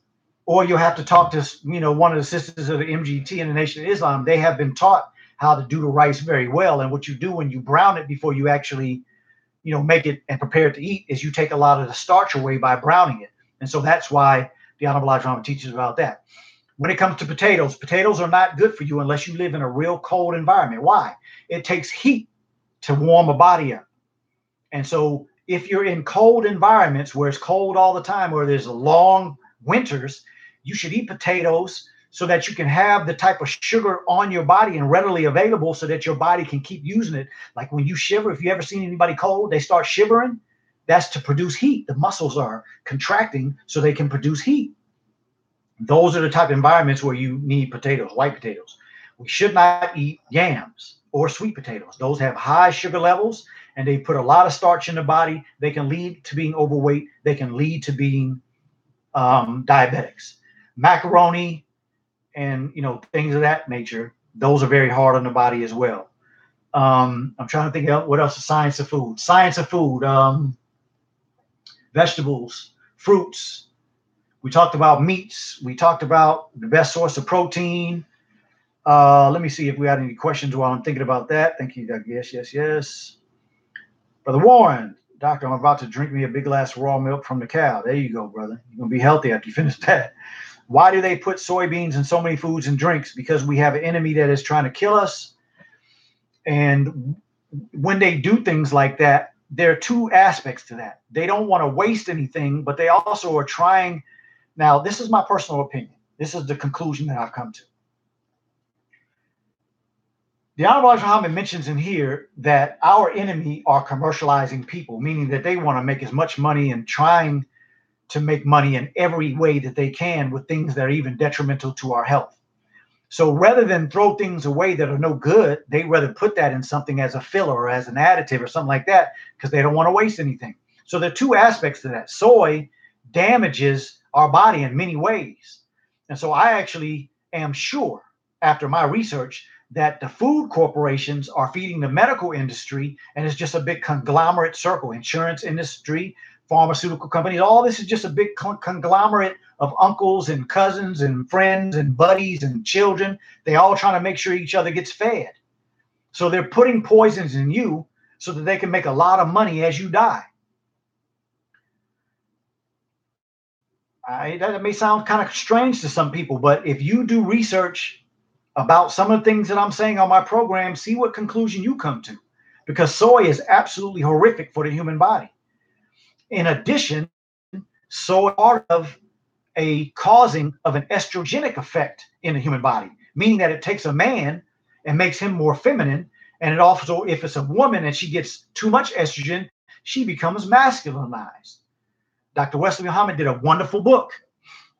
or you'll have to talk to one of the sisters of the MGT in the Nation of Islam. They have been taught how to do the rice very well, and what you do when you brown it before you actually make it and prepare it to eat is you take a lot of the starch away by browning it. And so that's why the Honorable Elijah Muhammad teaches about that. When it comes to potatoes, potatoes are not good for you unless you live in a real cold environment. Why? It takes heat to warm a body up. And so if you're in cold environments where it's cold all the time, where there's long winters, you should eat potatoes so that you can have the type of sugar on your body and readily available so that your body can keep using it. Like when you shiver, if you ever seen anybody cold, they start shivering. That's to produce heat. The muscles are contracting so they can produce heat. Those are the type of environments where you need potatoes, white potatoes. We should not eat yams or sweet potatoes. Those have high sugar levels and they put a lot of starch in the body. They can lead to being overweight. They can lead to being diabetics. Macaroni and things of that nature, those are very hard on the body as well. I'm trying to think of what else is science of food. Science of food, vegetables, fruits. We talked about meats. We talked about the best source of protein. Let me see if we had any questions while I'm thinking about that. Thank you, Doug. Yes. Brother Warren, doctor, I'm about to drink me a big glass of raw milk from the cow. There you go, brother. You're going to be healthy after you finish that. Why do they put soybeans in so many foods and drinks? Because we have an enemy that is trying to kill us. And when they do things like that, there are two aspects to that. They don't want to waste anything, but they also are trying. Now, this is my personal opinion. This is the conclusion that I've come to. The Honorable Elijah Muhammad mentions in here that our enemy are commercializing people, meaning that they want to make as much money and trying to make money in every way that they can with things that are even detrimental to our health. So rather than throw things away that are no good, they rather put that in something as a filler or as an additive or something like that because they don't want to waste anything. So there are two aspects to that. Soy damages our body in many ways. And so I actually am sure after my research that the food corporations are feeding the medical industry, and it's just a big conglomerate circle, insurance industry, pharmaceutical companies. All this is just a big conglomerate of uncles and cousins and friends and buddies and children. They all trying to make sure each other gets fed. So they're putting poisons in you so that they can make a lot of money as you die. That may sound kind of strange to some people, but if you do research about some of the things that I'm saying on my program, see what conclusion you come to, because soy is absolutely horrific for the human body. In addition, soy is part of a causing of an estrogenic effect in the human body, meaning that it takes a man and makes him more feminine. And it also, if it's a woman and she gets too much estrogen, she becomes masculinized. Dr. Wesley Muhammad did a wonderful book,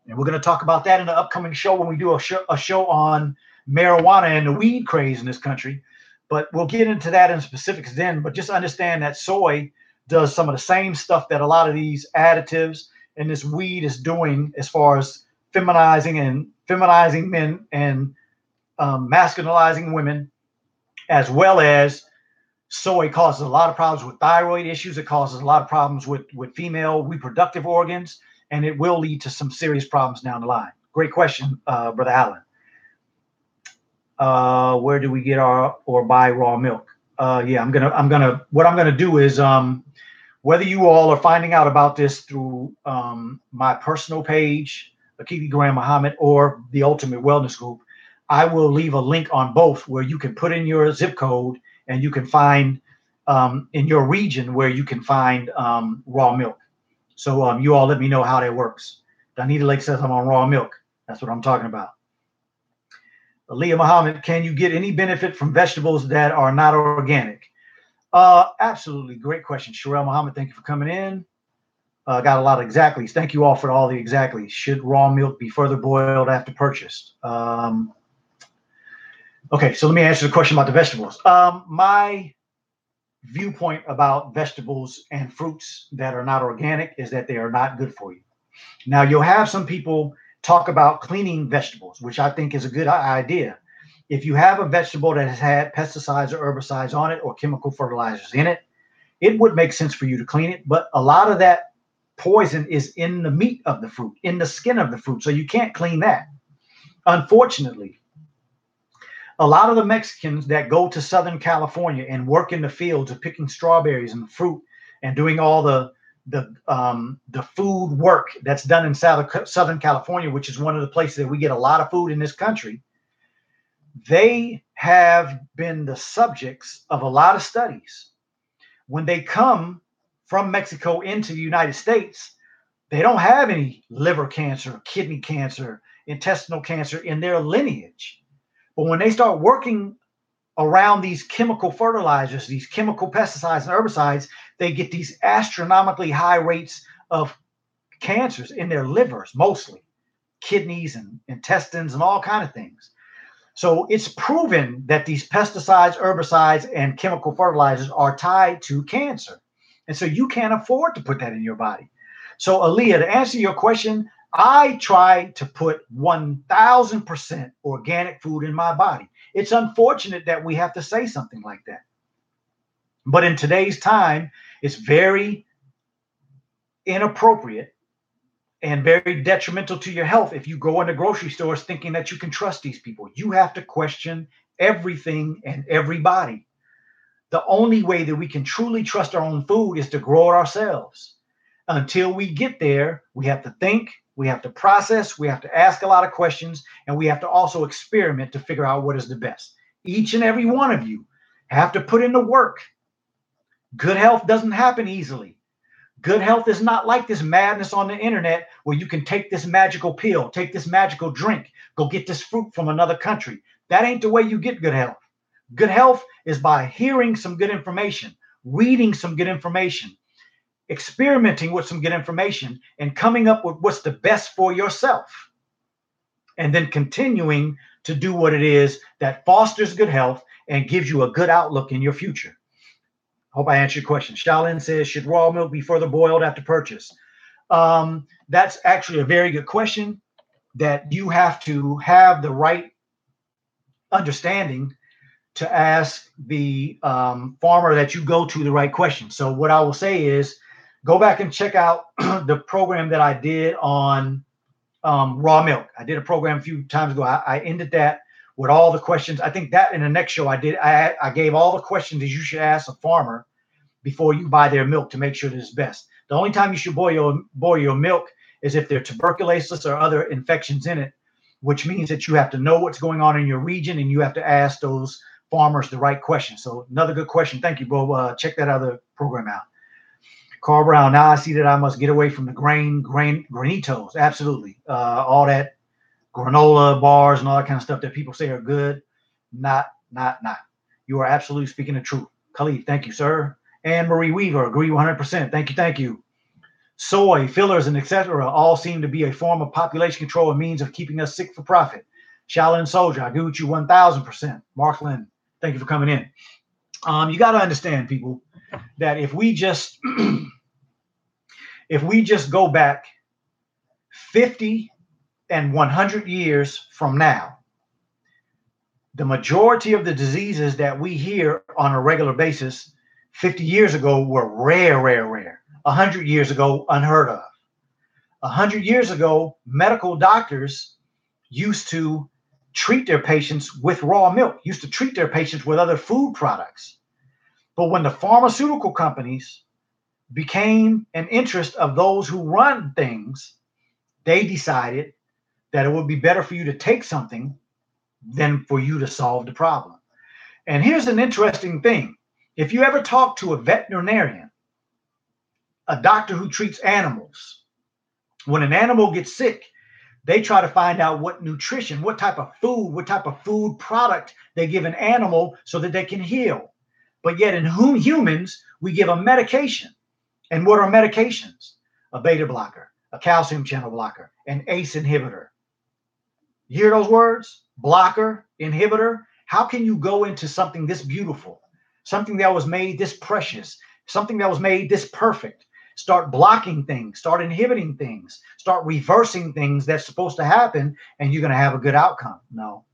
and we're going to talk about that in the upcoming show when we do a show on marijuana and the weed craze in this country. But we'll get into that in specifics then. But just understand that soy does some of the same stuff that a lot of these additives and this weed is doing, as far as feminizing men and masculinizing women, as well as soy causes a lot of problems with thyroid issues. It causes a lot of problems with female reproductive organs, and it will lead to some serious problems down the line. Great question, Brother Allen. Where do we get our or buy raw milk? Yeah, what I'm gonna do is, whether you all are finding out about this through my personal page, Akili Graham Muhammad, or the Ultimate Wellness Group, I will leave a link on both where you can put in your zip code and you can find in your region where you can find raw milk. So you all let me know how that works. Donita Lake says I'm on raw milk. That's what I'm talking about. Leah Muhammad, can you get any benefit from vegetables that are not organic? Absolutely. Great question. Sherelle Muhammad, thank you for coming in. Got a lot of exactlies. Thank you all for all the exactlies. Should raw milk be further boiled after purchased? Okay, so let me answer the question about the vegetables. My viewpoint about vegetables and fruits that are not organic is that they are not good for you. Now, you'll have some people talk about cleaning vegetables, which I think is a good idea. If you have a vegetable that has had pesticides or herbicides on it or chemical fertilizers in it, it would make sense for you to clean it. But a lot of that poison is in the meat of the fruit, in the skin of the fruit. So you can't clean that. Unfortunately, a lot of the Mexicans that go to Southern California and work in the fields of picking strawberries and fruit and doing all the food work that's done in Southern California, which is one of the places that we get a lot of food in this country, they have been the subjects of a lot of studies. When they come from Mexico into the United States, they don't have any liver cancer, kidney cancer, intestinal cancer in their lineage. But when they start working around these chemical fertilizers, these chemical pesticides and herbicides, they get these astronomically high rates of cancers in their livers, mostly kidneys and intestines and all kinds of things. So it's proven that these pesticides, herbicides, and chemical fertilizers are tied to cancer. And so you can't afford to put that in your body. So Aaliyah, to answer your question, I try to put 1,000% organic food in my body. It's unfortunate that we have to say something like that. But in today's time, it's very inappropriate and very detrimental to your health if you go into grocery stores thinking that you can trust these people. You have to question everything and everybody. The only way that we can truly trust our own food is to grow it ourselves. Until we get there, we have to think, we have to process, we have to ask a lot of questions, and we have to also experiment to figure out what is the best. Each and every one of you have to put in the work. Good health doesn't happen easily. Good health is not like this madness on the internet where you can take this magical pill, take this magical drink, go get this fruit from another country. That ain't the way you get good health. Good health is by hearing some good information, reading some good information, experimenting with some good information, and coming up with what's the best for yourself. And then continuing to do what it is that fosters good health and gives you a good outlook in your future. Hope I answered your question. Shaolin says, should raw milk be further boiled after purchase? That's actually a very good question that you have to have the right understanding to ask the farmer that you go to the right question. So what I will say is go back and check out the program that I did on raw milk. I did a program a few times ago. I ended that with all the questions. I think that in the next show I gave all the questions that you should ask a farmer before you buy their milk to make sure that it's best. The only time you should boil your milk is if there's tuberculosis or other infections in it, which means that you have to know what's going on in your region and you have to ask those farmers the right questions. So another good question. Thank you, Bo. Check that other program out. Carl Brown, now I see that I must get away from the granitos. Absolutely. All that granola bars and all that kind of stuff that people say are good. Not. You are absolutely speaking the truth. Khalid, thank you, sir. Anne Marie Weaver, agree 100%. Thank you. Soy, fillers, and etc. all seem to be a form of population control and means of keeping us sick for profit. Shaolin Soldier, I agree with you 1,000%. Mark Lynn, thank you for coming in. You got to understand, people, that if we just go back 50 and 100 years from now, the majority of the diseases that we hear on a regular basis 50 years ago were rare. 100 years ago, unheard of. 100 years ago, medical doctors used to treat their patients with raw milk, used to treat their patients with other food products. But when the pharmaceutical companies became an interest of those who run things, they decided that it would be better for you to take something than for you to solve the problem. And here's an interesting thing. If you ever talk to a veterinarian, a doctor who treats animals, when an animal gets sick, they try to find out what nutrition, what type of food product they give an animal so that they can heal. But yet in humans, we give them medication. And what are medications? A beta blocker, a calcium channel blocker, an ACE inhibitor. You hear those words? Blocker, inhibitor. How can you go into something this beautiful, something that was made this precious, something that was made this perfect, start blocking things, start inhibiting things, start reversing things that's supposed to happen, and you're going to have a good outcome? No.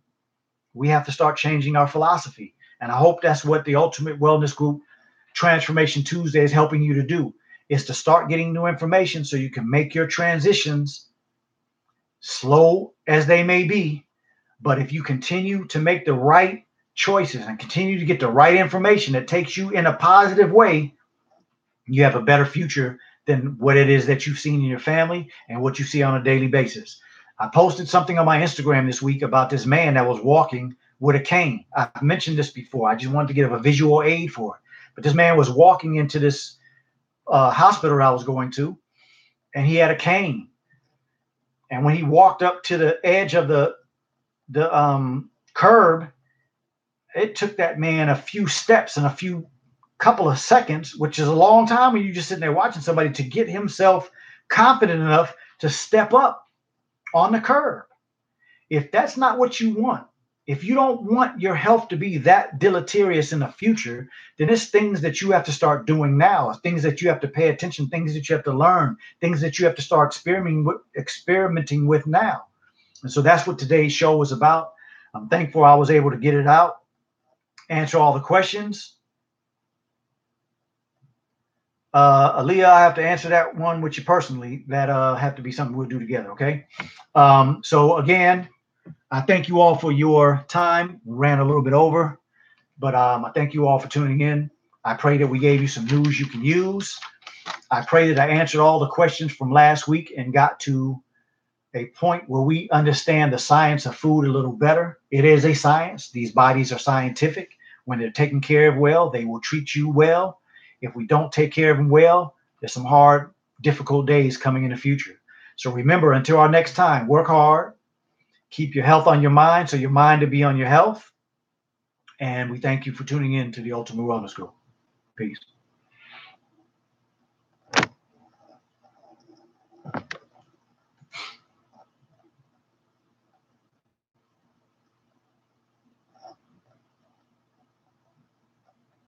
We have to start changing our philosophy. And I hope that's what the Ultimate Wellness Group Transformation Tuesday is helping you to do, is to start getting new information so you can make your transitions, slow as they may be. But if you continue to make the right choices and continue to get the right information that takes you in a positive way, you have a better future than what it is that you've seen in your family and what you see on a daily basis. I posted something on my Instagram this week about this man that was walking with a cane. I've mentioned this before. I just wanted to give a visual aid for it. But this man was walking into this hospital I was going to, and he had a cane. And when he walked up to the edge of the curb, it took that man a few steps and a couple of seconds, which is a long time when you're just sitting there watching somebody, to get himself confident enough to step up on the curb. If that's not what you want, if you don't want your health to be that deleterious in the future, then it's things that you have to start doing now, things that you have to pay attention, things that you have to learn, things that you have to start experimenting with now. And so that's what today's show was about. I'm thankful I was able to get it out, answer all the questions. Aaliyah, I have to answer that one with you personally. That have to be something we'll do together, okay? So again, I thank you all for your time. We ran a little bit over, but I thank you all for tuning in. I pray that we gave you some news you can use. I pray that I answered all the questions from last week and got to a point where we understand the science of food a little better. It is a science. These bodies are scientific. When they're taken care of well, they will treat you well. If we don't take care of them well, there's some hard, difficult days coming in the future. So remember, until our next time, work hard. Keep your health on your mind so your mind will be on your health. And we thank you for tuning in to the Ultimate Wellness Group. Peace.